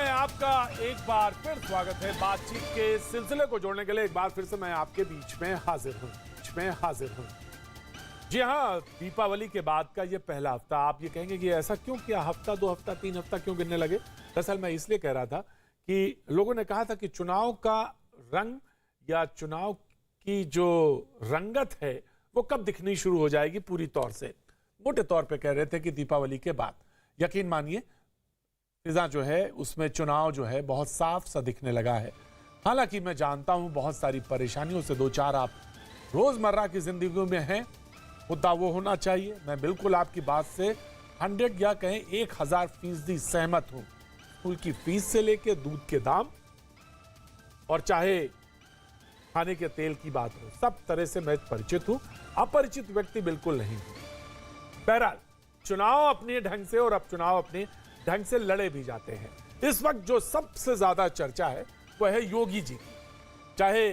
में आपका एक बार फिर स्वागत है। बातचीत के सिलसिले को जोड़ने के लिए एक बार फिर से मैं आपके बीच में हाजिर हूं। जी हां, दीपावली के बाद का ये पहला हफ्ता। आप ये कहेंगे कि ऐसा क्यों किया, हफ्ता 2 हफ्ता 3 हफ्ता क्यों गिनने लगे? दरअसल मैं इसलिए कह रहा था कि लोगों ने कहा था कि चुनाव का रंग या चुनाव की जो रंगत है वो कब दिखनी शुरू हो जाएगी पूरी तौर से। मोटे तौर पे कह रहे थे कि दीपावली के बाद। यकीन मानिए फिजा जो है उसमें चुनाव जो है बहुत साफ सा दिखने लगा है। हालांकि मैं जानता हूं बहुत सारी परेशानियों से दो चार आप रोजमर्रा की जिंदगी में हैं। मुद्दा वो होना चाहिए। मैं बिल्कुल आपकी बात से 100 या कहें 1000% सहमत हूं। स्कूल की फीस से लेके दूध के दाम और चाहे खाने के तेल की बात हो, सब तरह से मैं परिचित हूं। अपरिचित व्यक्ति बिल्कुल नहीं हूं। बहरहाल चुनाव अपने ढंग से और अब चुनाव अपने ढंग से लड़े भी जाते हैं। इस वक्त जो सबसे ज्यादा चर्चा है वह है योगी जी की। चाहे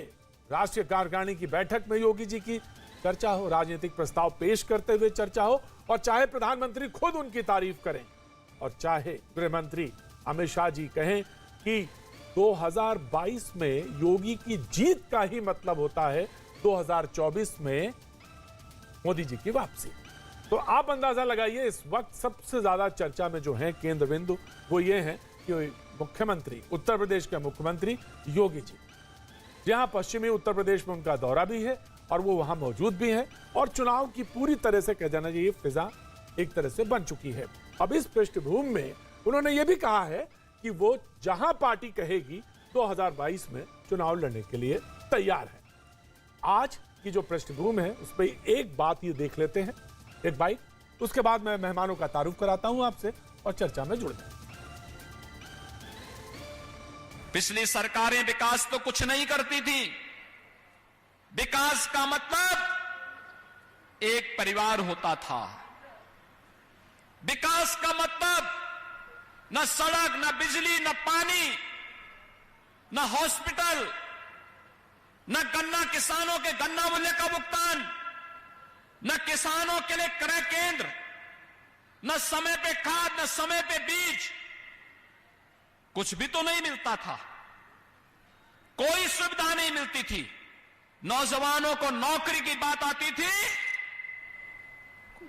राष्ट्रीय कार्यकारिणी की बैठक में योगी जी की चर्चा हो, राजनीतिक प्रस्ताव पेश करते हुए चर्चा हो, और चाहे प्रधानमंत्री खुद उनकी तारीफ करें, और चाहे गृह मंत्री अमित शाह जी कहें कि 2022 में योगी की जीत का ही मतलब होता है 2024 में मोदी जी की वापसी। तो आप अंदाजा लगाइए इस वक्त सबसे ज्यादा चर्चा में जो है केंद्र बिंदु वो ये है कि मुख्यमंत्री, उत्तर प्रदेश के मुख्यमंत्री योगी जी, जहां पश्चिमी उत्तर प्रदेश में उनका दौरा भी है और वो वहां मौजूद भी हैं, और चुनाव की पूरी तरह से कह जाना चाहिए फिजा एक तरह से बन चुकी है। अब इस पृष्ठभूमि में उन्होंने ये भी कहा है कि वो जहां पार्टी कहेगी 2022 में चुनाव लड़ने के लिए तैयार है। आज की जो पृष्ठभूमि है उस पर एक बात ये देख लेते हैं, एक बाइट, उसके बाद मैं मेहमानों का तारुफ कराता हूं आपसे और चर्चा में जुड़ जाए। पिछली सरकारें विकास तो कुछ नहीं करती थी। विकास का मतलब एक परिवार होता था। विकास का मतलब न सड़क, न बिजली, न पानी, न हॉस्पिटल, न गन्ना किसानों के गन्ना मूल्य का भुगतान, न किसानों के लिए क्रय केंद्र, न समय पे खाद, न समय पे बीज, कुछ भी तो नहीं मिलता था। कोई सुविधा नहीं मिलती थी। नौजवानों को नौकरी की बात आती थी,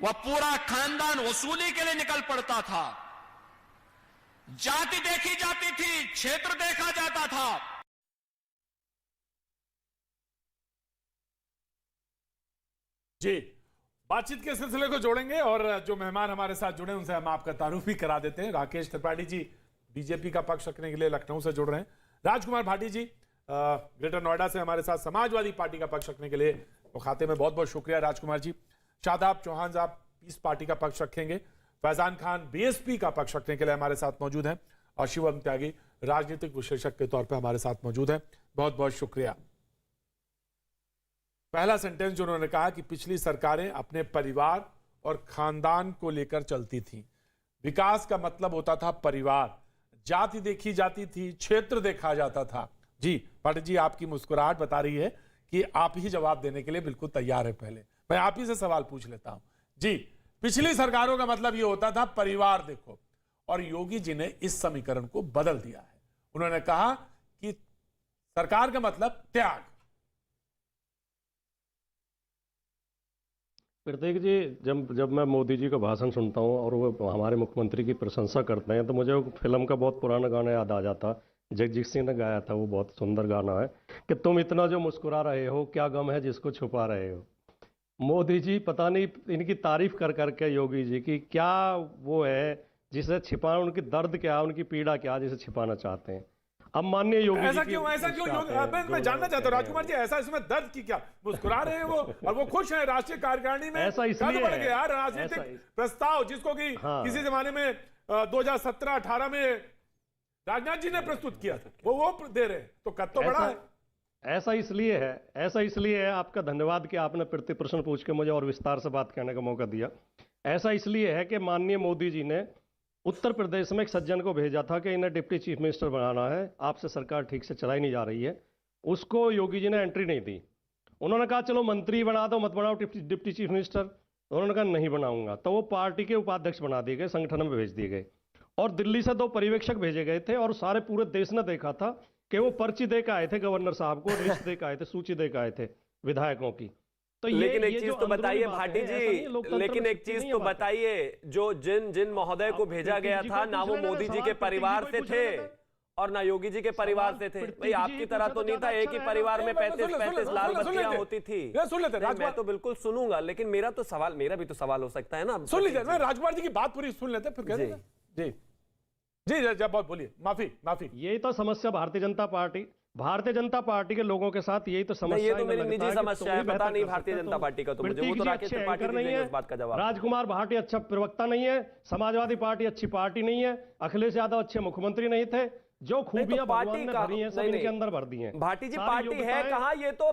वह पूरा खानदान वसूली के लिए निकल पड़ता था। जाति देखी जाती थी, क्षेत्र देखा जाता था। जी, बातचीत के सिलसिले को जोड़ेंगे और जो मेहमान हमारे साथ जुड़े उनसे हम आपका तारुफ भी करा देते हैं। राकेश त्रिपाठी जी बीजेपी का पक्ष रखने के लिए लखनऊ से जुड़ रहे हैं। राजकुमार भाटी जी ग्रेटर नोएडा से हमारे साथ समाजवादी पार्टी का पक्ष रखने के लिए वो खाते में बहुत बहुत शुक्रिया राजकुमार जी। शादाब चौहान साहब पीस पार्टी का पक्ष रखेंगे। फैजान खान बीएसपी का पक्ष रखने के लिए हमारे साथ मौजूद हैं, और शिवम त्यागी राजनीतिक विशेषज्ञ के तौर पर हमारे साथ मौजूद हैं। बहुत बहुत शुक्रिया। पहला सेंटेंस जो उन्होंने कहा कि पिछली सरकारें अपने परिवार और खानदान को लेकर चलती थी। विकास का मतलब होता था परिवार, जाति देखी जाती थी, क्षेत्र देखा जाता था। जी पाटिल जी, आपकी मुस्कुराहट बता रही है कि आप ही जवाब देने के लिए बिल्कुल तैयार है। पहले मैं आप ही से सवाल पूछ लेता हूं। जी, पिछली सरकारों का मतलब यह होता था परिवार देखो, और योगी जी ने इस समीकरण को बदल दिया है। उन्होंने कहा कि सरकार का मतलब त्याग। प्रतीक जी, जब मैं मोदी जी का भाषण सुनता हूँ और वो हमारे मुख्यमंत्री की प्रशंसा करते हैं तो मुझे वो फिल्म का बहुत पुराना गाना याद आ जाता। जगजीत सिंह ने गाया था, वो बहुत सुंदर गाना है कि तुम इतना जो मुस्कुरा रहे हो, क्या गम है जिसको छुपा रहे हो। मोदी जी पता नहीं इनकी तारीफ कर करके योगी जी की क्या वो है जिसे छिपाना, उनकी दर्द क्या, उनकी पीड़ा क्या जिसे छिपाना चाहते हैं। अब माननीय योगी ऐसा क्यों मैं जानना चाहता हूं राजकुमार जी, ऐसा इसमें दर्द की क्या? मुस्कुरा रहे हैं वो और वो खुश हैं। राष्ट्रीय कार्यकारिणी में ऐसा इसलिए बढ़ गया राजनीतिक प्रस्ताव जिसको कि किसी जमाने में 2017-18 में राजनाथ जी ने प्रस्तुत किया था, वो दे रहे हैं, तो कद तो बड़ा है। ऐसा इसलिए है। आपका धन्यवाद कि आपने प्रति प्रश्न पूछ के मुझे और विस्तार से बात करने का मौका दिया। ऐसा इसलिए है कि माननीय मोदी जी ने उत्तर प्रदेश में एक सज्जन को भेजा था कि इन्हें डिप्टी चीफ मिनिस्टर बनाना है, आपसे सरकार ठीक से चलाई नहीं जा रही है। उसको योगी जी ने एंट्री नहीं दी। उन्होंने कहा चलो मंत्री बना दो, मत बनाओ डिप्टी चीफ मिनिस्टर। उन्होंने कहा नहीं बनाऊंगा, तो वो पार्टी के उपाध्यक्ष बना दिए गए, संगठन में भेज दिए गए। और दिल्ली से 2 पर्यवेक्षक भेजे गए थे और सारे पूरे देश ने देखा था कि वो पर्ची दे के आए थे गवर्नर साहब को, लिस्ट दे के आए थे, सूची दे के आए थे विधायकों की। तो लेकिन एक चीज तो बताइए भाटी जी, लेकिन एक चीज तो बताइए, जो जिन महोदय को भेजा गया था ना वो मोदी जी के परिवार से थे और ना योगी जी के परिवार से थे। भाई आपकी तरह तो नहीं था एक ही परिवार में 35 लाल बत्तियां होती थी। सुन लेते, मैं तो बिल्कुल सुनूंगा, लेकिन मेरा भी तो सवाल हो सकता है ना। सुन लीजिए, मैं राजकुमार जी की बात पूरी सुन लेते फिर कह जी जी जब बहुत बोलिए। माफी यही तो समस्या भारतीय जनता पार्टी के लोगों के साथ, यही तो समस्या। ये तो मेरी निजी समस्या है, पता नहीं भारतीय जनता पार्टी का, तो मुझे वो तो राकेश त्रिपाठी नहीं है उस बात का जवाब। राजकुमार भाटी अच्छा प्रवक्ता नहीं है, समाजवादी पार्टी अच्छी पार्टी नहीं है, अखिलेश यादव अच्छे मुख्यमंत्री नहीं थे। जो खूबियां भगवान ने भरी हैं सब इनके अंदर भर दी हैं। भाटी जी पार्टी है कहाँ? ये तो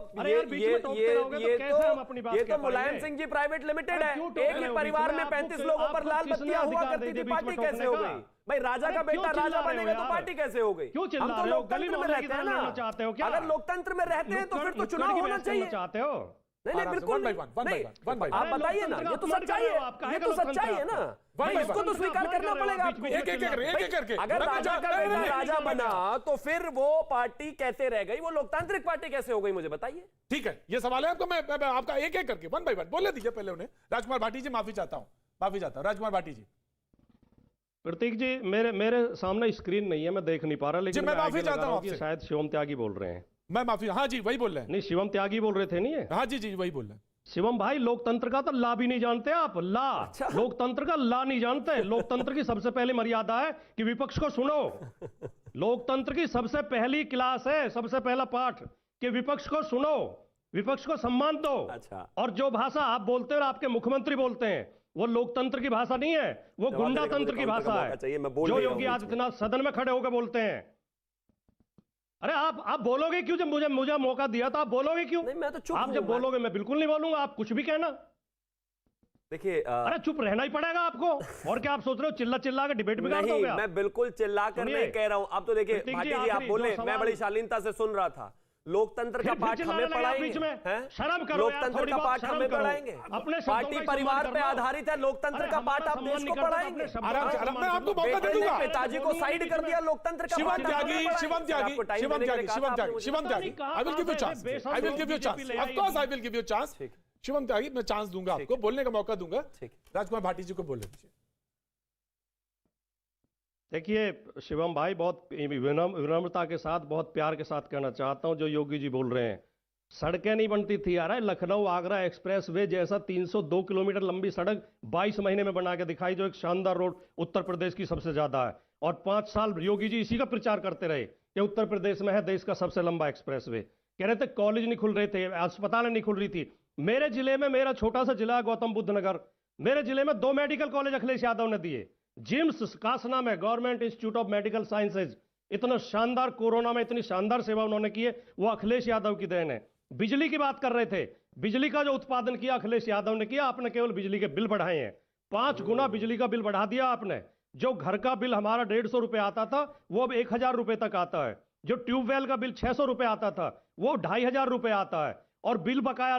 मुलायम सिंह जी प्राइवेट लिमिटेड है। एक ही परिवार में 35 लोगों पर लाल बत्तियां हुआ करती थी, पार्टी कैसे हो गई? भाई राजा का बेटा राजा बनेगा तो पार्टी कैसे हो गई? क्यों हम तो लोकतंत्र में रहते हैं ना। अगर लोकतंत्र में रहते हैं तो फिर तो चुनाव होना चाहिए। चाहते हो? नहीं बिल्कुल नहीं। आप बताइए ना, ये तो सच्चाई है, ये तो सच्चाई है ना, इसको तो स्वीकार करना पड़ेगा आपको। एक करके अगर राजा का बेटा राजा बना तो फिर वो पार्टी कैसे रह गई? वो लोकतांत्रिक पार्टी कैसे हो गई? मुझे बताइए। ठीक है, ये सवाल है आपको। मैं आपका एक करके 1 बाय 1 बोलने दीजिए पहले उन्हें। राजकुमार भाटी जी माफी चाहता हूं। राजकुमार भाटी जी। प्रतीक जी, मेरे सामने स्क्रीन नहीं है, मैं देख नहीं पा रहा, लेकिन मैं माफी चाहता हूं। शायद शिवम त्यागी बोल रहे हैं। मैं माफी, हाँ जी वही बोल रहे हैं। नहीं, शिवम त्यागी बोल रहे थे नहीं है? हाँ जी वही बोल रहे हैं। शिवम भाई, लोकतंत्र का तो ला भी नहीं जानते आप। ला अच्छा। लोकतंत्र का ला नहीं जानते। लोकतंत्र की सबसे पहली मर्यादा है कि विपक्ष को सुनो। लोकतंत्र की सबसे पहली क्लास है, सबसे पहला पाठ कि विपक्ष को सुनो, विपक्ष को सम्मान दो। अच्छा। और जो भाषा आप बोलते हैं और आपके मुख्यमंत्री बोलते हैं, वो लोकतंत्र की भाषा नहीं है, वो गुंडा तंत्र की भाषा है, जो योगी आदित्यनाथ सदन में खड़े होकर बोलते हैं। अरे आप बोलोगे क्यों? जब मुझे मौका दिया था, आप बोलोगे क्यों? नहीं, मैं तो चुप आप जब बोलोगे मैं बिल्कुल नहीं बोलूंगा, आप कुछ भी कहना। देखिए, अरे चुप रहना ही पड़ेगा आपको। और क्या आप सोच रहे हो चिल्ला के डिबेट बिगाड़ दोगे? मैं बिल्कुल चिल्ला कर नहीं कह रहा हूं। अब तो देखिए भाटी जी, आप बोले, मैं बड़ी शालीनता से सुन रहा था। लोकतंत्र का पाठ हमें पढ़ाएंगे, शर्म करो। लोकतंत्र का पाठ हमें पढ़ाएंगे। पार्टी परिवार पे आधारित है, लोकतंत्र का पाठ आप देश को पढ़ाएंगे। मैं आपको मौका दे दूंगा। पिताजी को साइड कर दिया, लोकतंत्र का Shivam Tyagi, I will give you chance, of course I will give you chance. Shivam Tyagi, मैं चांस दूंगा आपको, बोलने का मौका दूंगा। राजकुमार भाटी जी को बोलने दीजिए। देखिए शिवम भाई, बहुत विनम्रता के साथ, बहुत प्यार के साथ कहना चाहता हूं, जो योगी जी बोल रहे हैं, सड़कें नहीं बनती थी यार। लखनऊ आगरा एक्सप्रेस वे जैसा 302 किलोमीटर लंबी सड़क 22 महीने में बना के दिखाई, जो एक शानदार रोड उत्तर प्रदेश की सबसे ज्यादा है। और 5 साल योगी जी इसी का प्रचार करते रहे कि उत्तर प्रदेश में है देश का सबसे लंबा एक्सप्रेस वे। कह रहे थे कॉलेज नहीं खुल रहे थे, अस्पतालें नहीं खुल रही थी। मेरे जिले में, मेरा छोटा सा जिला गौतम बुद्ध नगर, मेरे जिले में 2 मेडिकल कॉलेज अखिलेश यादव ने दिए। जिम्स कासना में, government institute of medical sciences, इतना शानदार कोरोना में इतनी शानदार सेवा उन्होंने की है, वो अखिलेश यादव की देन है। बिजली की बात कर रहे थे, बिजली का जो उत्पादन किया अखिलेश यादव ने किया। आपने केवल बिजली के बिल बढ़ाए हैं, 5 गुना बिजली का बिल बढ़ा दिया आपने। जो घर का बिल हमारा 150 रुपए आता था, वो अब 1000 रुपए तक आता है। जो ट्यूबवेल का बिल 600 रुपए आता था, वो 2500 रुपए आता है। और बिल बकाया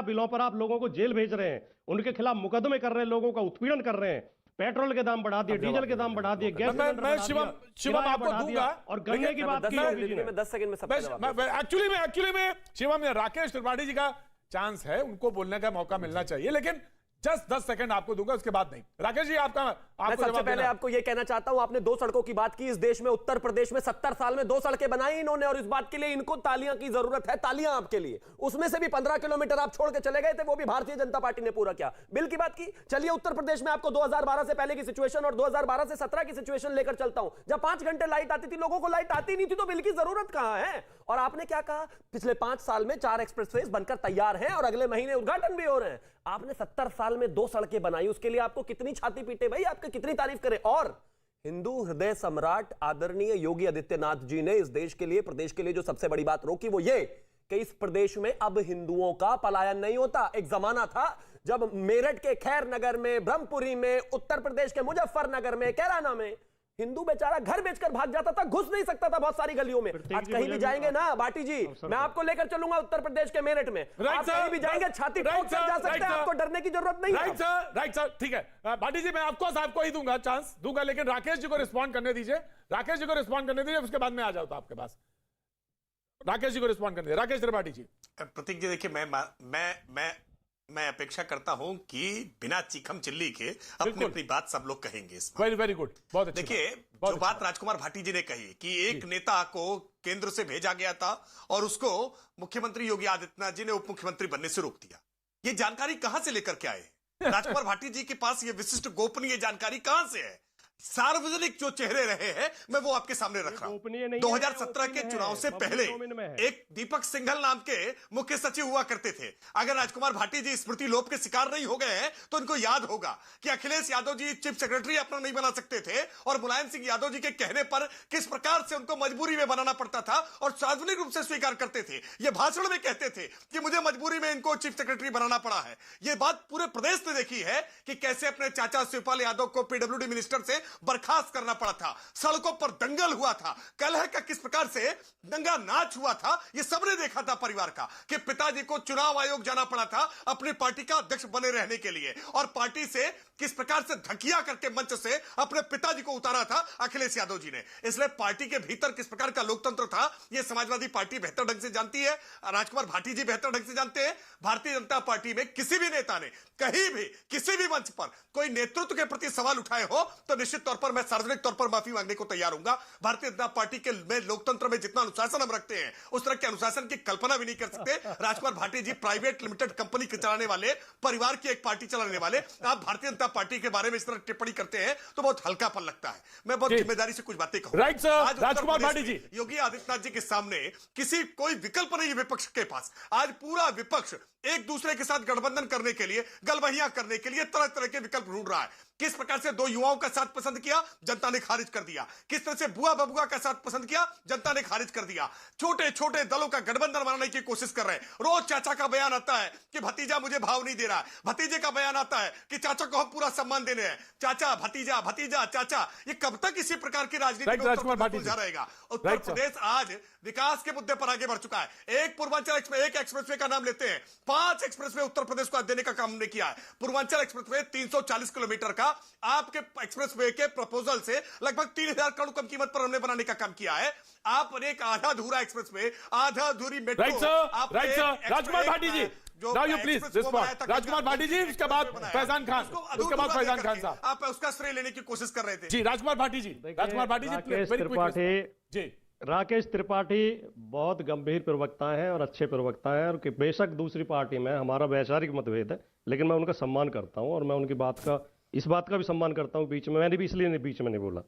बिलों पर आप लोगों को जेल भेज रहे हैं, उनके खिलाफ मुकदमे कर रहे हैं, लोगों का उत्पीड़न कर रहे हैं। पेट्रोल के दाम बढ़ा दिए, डीजल के दाम बढ़ा दिए, गैस मैं शिवम आपको दूंगा। और गन्ने की बात की योगी जी ने। 10 सेकंड में सबका जवाब। एक्चुअली में शिवम, राकेश त्रिपाठी जी का चांस है, उनको बोलने का मौका मिलना चाहिए, लेकिन जस्ट 10 सेकंड आपको दूंगा, उसके बाद नहीं। राकेश जी, मैं सबसे पहले आपको यह कहना चाहता हूं, आपने 2 सड़कों की बात की इस देश में। उत्तर प्रदेश में 70 साल में 2 सड़कें बनाई इन्होंने, और इस बात के लिए इनको तालियां की जरूरत है। तालियां आपके लिए। उसमें से भी 15 किलोमीटर आप छोड़ के चले गए थे, वो भी भारतीय जनता पार्टी ने पूरा किया। बिल की बात की, चलिए उत्तर प्रदेश में आपको 2012 से पहले की सिचुएशन और 2012 से 17 की सिचुएशन लेकर चलता हूं। जब 5 घंटे लाइट आती थी, लोगों को लाइट आती नहीं थी, तो बिल की जरूरत कहां है? और आपने क्या कहा? पिछले 5 साल में 4 एक्सप्रेसवेज बनकर तैयार हैं और अगले महीने उद्घाटन भी हो रहे हैं। आपने 70 साल में 2 सड़कें बनाई, उसके लिए आपको कितनी छाती पीटे भाई, आपकी कितनी तारीफ करें। और हिंदू हृदय सम्राट आदरणीय योगी आदित्यनाथ जी ने इस देश के लिए, प्रदेश के लिए जो सबसे बड़ी बात रोकी, वो ये कि इस प्रदेश में अब हिंदुओं का पलायन नहीं होता। एक जमाना था जब मेरठ के खैर नगर में, ब्रह्मपुरी में, उत्तर प्रदेश के मुजफ्फरनगर में, कैराना में हिंदू बेचारा घर बेचकर भाग जाता था, घुस नहीं सकता था बहुत सारी गलियों में। आज कहीं भी जाएंगे ना बाटी जी, मैं आपको लेकर चलूंगा उत्तर प्रदेश के मेरठ में, आप कहीं भी जाएंगे छाती ठोक कर जा सकते हैं, आपको डरने की जरूरत नहीं है। राइट सर, ठीक है भाटी जी, मैं आपको ही दूंगा चांस दूंगा, लेकिन राकेश जी को रिस्पॉन्ड करने दीजिए, राकेश जी को रिस्पॉन्ड करने दीजिए, उसके बाद में आ जाता आपके पास। राकेश जी को रिस्पॉन्ड करने दीजिए, राकेश त्रिपाठी जी। प्रतीक जी देखिए, मैं अपेक्षा करता हूं कि बिना चीखम चिल्ली के अपनी अपनी बात सब लोग कहेंगे। वेरी वेरी गुड, बहुत अच्छी देखिए, जो बात राजकुमार भाटी जी ने कही कि एक नेता को केंद्र से भेजा गया था और उसको मुख्यमंत्री योगी आदित्यनाथ जी ने उप मुख्यमंत्री बनने से रोक दिया, ये जानकारी कहां से लेकर के आए? राजकुमार भाटी जी के पास ये विशिष्ट गोपनीय जानकारी कहां से है? सार्वजनिक जो चेहरे रहे हैं मैं वो आपके सामने रख रहा हूं। 2017 के चुनाव से पहले एक दीपक सिंघल नाम के मुख्य सचिव हुआ करते थे। अगर राजकुमार भाटी जी स्मृति लोप के शिकार नहीं हो गए हैं तो इनको याद होगा कि अखिलेश यादव जी चीफ सेक्रेटरी अपना नहीं बना सकते थे और मुलायम सिंह यादव जी के कहने पर किस प्रकार से उनको मजबूरी में बनाना पड़ता था और सार्वजनिक रूप से स्वीकार करते थे। ये भाषण में कहते थे कि मुझे मजबूरी में इनको चीफ सेक्रेटरी बनाना पड़ा है। ये बात पूरे प्रदेश ने देखी है कि कैसे अपने चाचा शिवपाल यादव को पीडब्ल्यूडी मिनिस्टर से बर्खास्त करना पड़ा था, सड़कों पर दंगल हुआ था, कलह का किस प्रकार से दंगा नाच हुआ था, ये सबने देखा था परिवार का, कि पिताजी को चुनाव आयोग जाना पड़ा था अपनी पार्टी का अध्यक्ष बने रहने के लिए और पार्टी से किस प्रकार से धकिया करके मंच से अपने पिताजी को उतारा था अखिलेश यादव जी ने। इसलिए पार्टी के भीतर किस प्रकार का लोकतंत्र था यह समाजवादी पार्टी बेहतर ढंग से जानती है, राजकुमार भाटी जी बेहतर ढंग से जानते हैं। भारतीय जनता पार्टी में किसी भी नेता ने कहीं भी किसी भी मंच पर कोई नेतृत्व के प्रति सवाल उठाए हो तो निश्चित तौर पर मैं सार्वजनिक तौर पर माफी मांगने को तैयार हूंगा। भारतीय जनता पार्टी के में लोकतंत्र में जितना अनुशासन हम रखते हैं उस तरह के अनुशासन की कल्पना भी नहीं कर सकते। राजकुमार भाटी जी प्राइवेट लिमिटेड कंपनी के चलाने वाले, परिवार की एक पार्टी चलाने वाले, आप भारतीय जनता पार्टी के बारे में इस तरह टिप्पणी करते हैं तो बहुत हल्कापन लगता है। मैं बहुत जिम्मेदारी से कुछ बातें कहूंगा। राइट सर, राजकुमार भाटी जी, योगी आदित्यनाथ जी के सामने किसी कोई विकल्प नहीं है विपक्ष के पास। आज पूरा विपक्ष एक दूसरे के साथ गठबंधन करने के लिए, गलबहियां करने के लिए तरह तरह के विकल्प ढूंढ रहा है। किस प्रकार से दो युवाओं का साथ पसंद किया, जनता ने खारिज कर दिया। किस तरह से बुआ बबुआ का साथ पसंद किया, जनता ने खारिज कर दिया। छोटे छोटे दलों का गठबंधन बनाने की कोशिश कर रहे हैं। रोज चाचा का बयान आता है कि भतीजा मुझे भाव नहीं दे रहा है, भतीजे का बयान आता है कि चाचा को हम पूरा सम्मान देने हैं। चाचा भतीजा, भतीजा चाचा, ये कब तक इसी प्रकार की राजनीति रहेगा? उत्तर प्रदेश आज विकास के मुद्दे पर आगे बढ़ चुका है। एक पूर्वांचल एक्सप्रेसवे का नाम लेते हैं, 5 एक्सप्रेसवे उत्तर प्रदेश को देने का काम हमने किया है। पूर्वांचल एक्सप्रेसवे 340 किलोमीटर का आपके एक्सप्रेसवे के प्रपोजल से लगभग 3000 करोड़ कम कीमत पर हमने बनाने का काम किया है। आप एक आधा अधूरा एक्सप्रेसवे, आधा अधूरी metro. Right sir, Rajkumar Bhati ji, now you please respond. Rajkumar Bhati ji, उसके बाद फैजान खान, उसके बाद फैजान खान साहब। आप उसका श्रेय लेने की कोशिश कर रहे थे। जी राजकुमार भाटी जी, राजकुमार भाटी जी, जी। राकेश त्रिपाठी बहुत गंभीर प्रवक्ता हैं और अच्छे प्रवक्ता हैं, और कि बेशक दूसरी पार्टी में हमारा वैचारिक मतभेद है, लेकिन मैं उनका सम्मान करता हूं और मैं उनकी बात का, इस बात का भी सम्मान करता हूं। बीच में मैंने भी इसलिए बीच में नहीं बोला,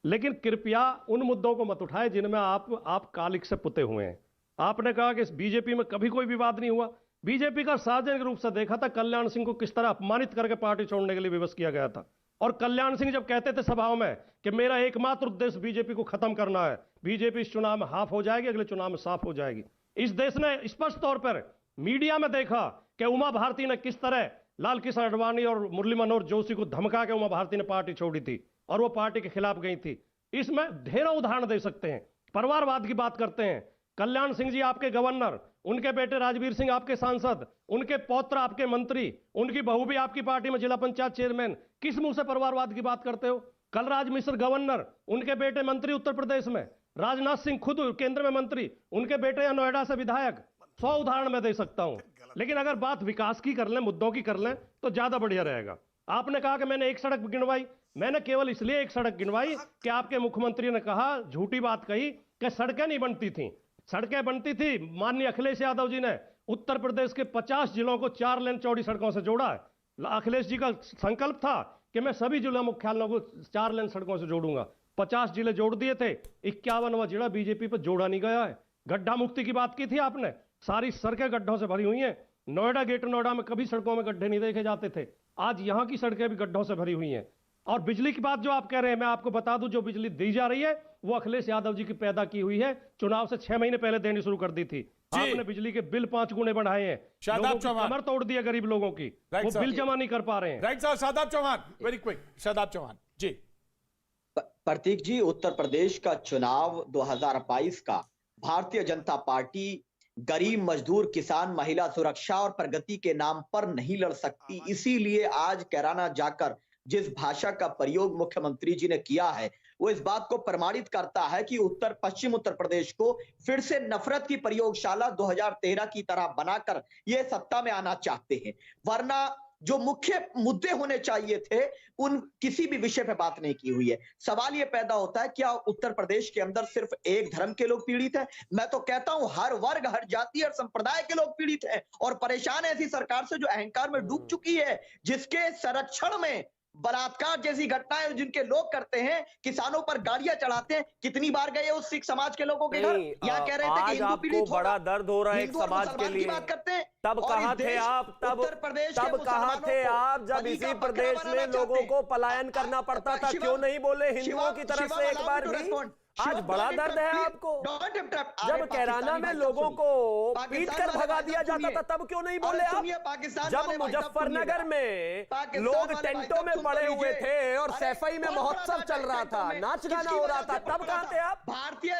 लेकिन कृपया उन मुद्दों को मत उठाएं जिनमें आप कालिक से पुते हुए हैं। आपने कहा कि बीजेपी में कभी कोई विवाद नहीं हुआ। बीजेपी का सार्वजनिक रूप से देखा था कल्याण सिंह को किस तरह अपमानित करके पार्टी छोड़ने के लिए विवश किया गया था। और कल्याण सिंह जब कहते थे सभाओं में कि मेरा एकमात्र उद्देश्य बीजेपी को खत्म करना है, बीजेपी इस चुनाव में हाफ हो जाएगी, अगले चुनाव में साफ हो जाएगी। इस देश ने स्पष्ट तौर पर मीडिया में देखा कि उमा भारती ने किस तरह लाल कृष्ण आडवाणी और मुरली मनोहर जोशी को धमका के उमा भारती ने पार्टी छोड़ी थी और वो पार्टी के खिलाफ गई थी। इसमें ढेरों उदाहरण दे सकते हैं। परिवारवाद की बात करते हैं, कल्याण सिंह जी आपके गवर्नर, उनके बेटे राजवीर सिंह आपके सांसद, उनके पौत्र आपके मंत्री, उनकी बहू भी आपकी पार्टी में जिला पंचायत चेयरमैन। किस मुंह से परिवारवाद की बात करते हो? कलराज मिश्र गवर्नर, उनके बेटे मंत्री उत्तर प्रदेश में, राजनाथ सिंह खुद केंद्र में मंत्री, उनके बेटे या नोएडा से विधायक। 100 उदाहरण मैं दे सकता हूं। लेकिन अगर बात विकास की कर लें, मुद्दों की कर लें तो ज्यादा बढ़िया रहेगा। आपने कहा कि मैंने एक सड़क गिनवाई, मैंने केवल इसलिए एक सड़क गिनवाई कि आपके मुख्यमंत्री ने कहा, झूठी बात कही कि सड़कें नहीं बनती थी। सड़कें बनती थी। माननीय अखिलेश यादव जी ने उत्तर प्रदेश के 50 जिलों को 4 लेन चौड़ी सड़कों से जोड़ा है। अखिलेश जी का संकल्प था कि मैं सभी जिला मुख्यालयों को 4 लेन सड़कों से जोड़ूंगा। 50 जिले जोड़ दिए थे, 51वां जिला बीजेपी पर जोड़ा नहीं गया है। गड्ढा मुक्ति की बात की थी आपने, सारी सड़कें गड्ढों से भरी हुई हैं। नोएडा, ग्रेटर नोएडा में कभी सड़कों में गड्ढे नहीं देखे जाते थे, आज यहां की सड़कें भी गड्ढों से भरी हुई हैं। और बिजली की बात जो आप कह रहे हैं, मैं आपको बता दूं, जो बिजली दी जा रही है वो अखिलेश यादव जी की पैदा की हुई है। चुनाव से 6 महीने पहले देनी शुरू कर दी थी। आपने बिजली के बिल 5 गुने बढ़ाए हैं, शादाब चौहान, कमर तोड़ दिया गरीब लोगों की, वो बिल जमा नहीं कर पा रहे हैं। Right sir, Shadab Chauhan, very quick, Shadab Chauhan ji. Prateek ji, Uttar Pradesh का चुनाव 2022 का भारतीय जनता पार्टी गरीब, मजदूर, किसान, महिला सुरक्षा और प्रगति के नाम पर नहीं लड़ सकती। इसीलिए आज कैराना जाकर जिस भाषा का प्रयोग मुख्यमंत्री जी ने किया है, वो इस बात को प्रमाणित करता है कि पश्चिम उत्तर प्रदेश को फिर से नफरत की प्रयोगशाला 2013 की तरह बनाकर ये सत्ता में आना चाहते हैं। वरना जो मुख्य मुद्दे होने चाहिए थे, उन किसी भी विषय पे बात नहीं की हुई है। सवाल ये पैदा होता है, क्या उत्तर प्रदेश के अंदर सिर्फ एक धर्म के लोग पीड़ित हैं? मैं तो कहता हूं हर वर्ग, हर जाति, हर संप्रदाय के लोग पीड़ित हैं और परेशान है ऐसी सरकार से जो अहंकार में डूब चुकी है, जिसके संरक्षण में बलात्कार जैसी घटनाएं जिनके लोग करते हैं, किसानों पर गाड़ियां चढ़ाते हैं। कितनी बार गए उस सिख समाज के लोगों के घर, या कह रहे थे कि हिंदू पीड़ित होगा, बड़ा दर्द हो रहा है एक हिंदू और समाज के मुसलमान की लिए। बात करते हैं। तब और कहां इस थे देश, आप? तब उत्तर प्रदेश के तब कहां मुसलमानों थे को आप जब बलि इसी का बकरा प्रदेश बनाना में लोगों चाहते को हैं? पलायन करना पड़ता था? क्यों नहीं बोले हिंदुओं की तरफ से एक बार भी? आज बड़ा दर्द है आपको। जब कैराना में लोगों को पीट कर भगा दिया जाता था, तब क्यों नहीं बोले आप? जब मुजफ्फरनगर में लोग टेंटों में पड़े हुए थे और सैफई में महोत्सव चल रहा था, नाच गाना हो रहा था, तब कहां थे आप?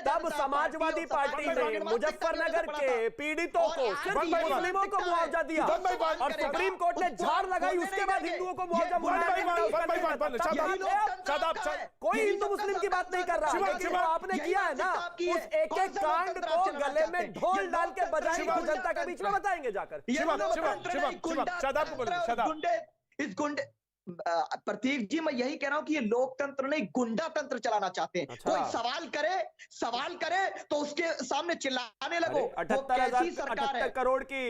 तब समाजवादी पार्टी ने मुजफ्फरनगर के पीड़ितों को, सिर्फ मुस्लिमों को मुआवजा दिया और सुप्रीम कोर्ट ने झाड़ लगाई, उसके बाद हिंदुओं को मुआवजा कोई हिंदू मुस्लिम की बात नहीं कर रहा, लेकिन आपने किया है ना, उस एक एक कांड को गले में ढोल डाल के बजाएंगे, जनता के बीच में बताएंगे जाकर। इस गुंडे प्रतीक जी, मैं यही कह रहा हूं कि ये लोकतंत्र नहीं, गुंडा तंत्र चलाना चाहते हैं। अच्छा। कोई सवाल करे तो उसके सामने चिल्लाने लगो। 78 करोड़ की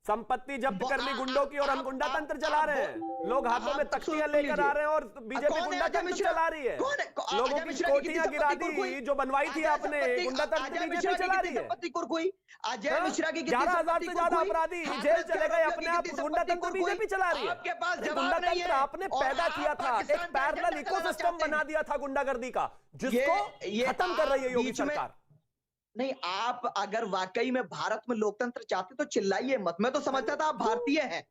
संपत्ति जब्त कर ली गुंडों की और हम गुंडा तंत्र चला रहे हैं। लोग हाथों में तख्तियां लेकर आ रहे हैं और बीजेपी गुंडा तंत्र चला रही है। लोगों की कोठियां गिरा दी जो बनवाई थी आपने, गुंडा तंत्र बीजेपी चला रही है। अजय मिश्रा की 11,000 से ज्यादा अपराधी जेल चले गए, अपने आप गुंडा तंत्र बीजेपी चला रही है। आपके पास गुंडा तंत्र आपने पैदा किया था, एक पैरेलल इकोसिस्टम बना दिया था गुंडागर्दी का, जिसको खत्म कर रही है योगी सरकार। नहीं, आप अगर वाकई में भारत में लोकतंत्र चाहते तो चिल्लाइए मत। मैं तो समझता था आप भारतीय हैं,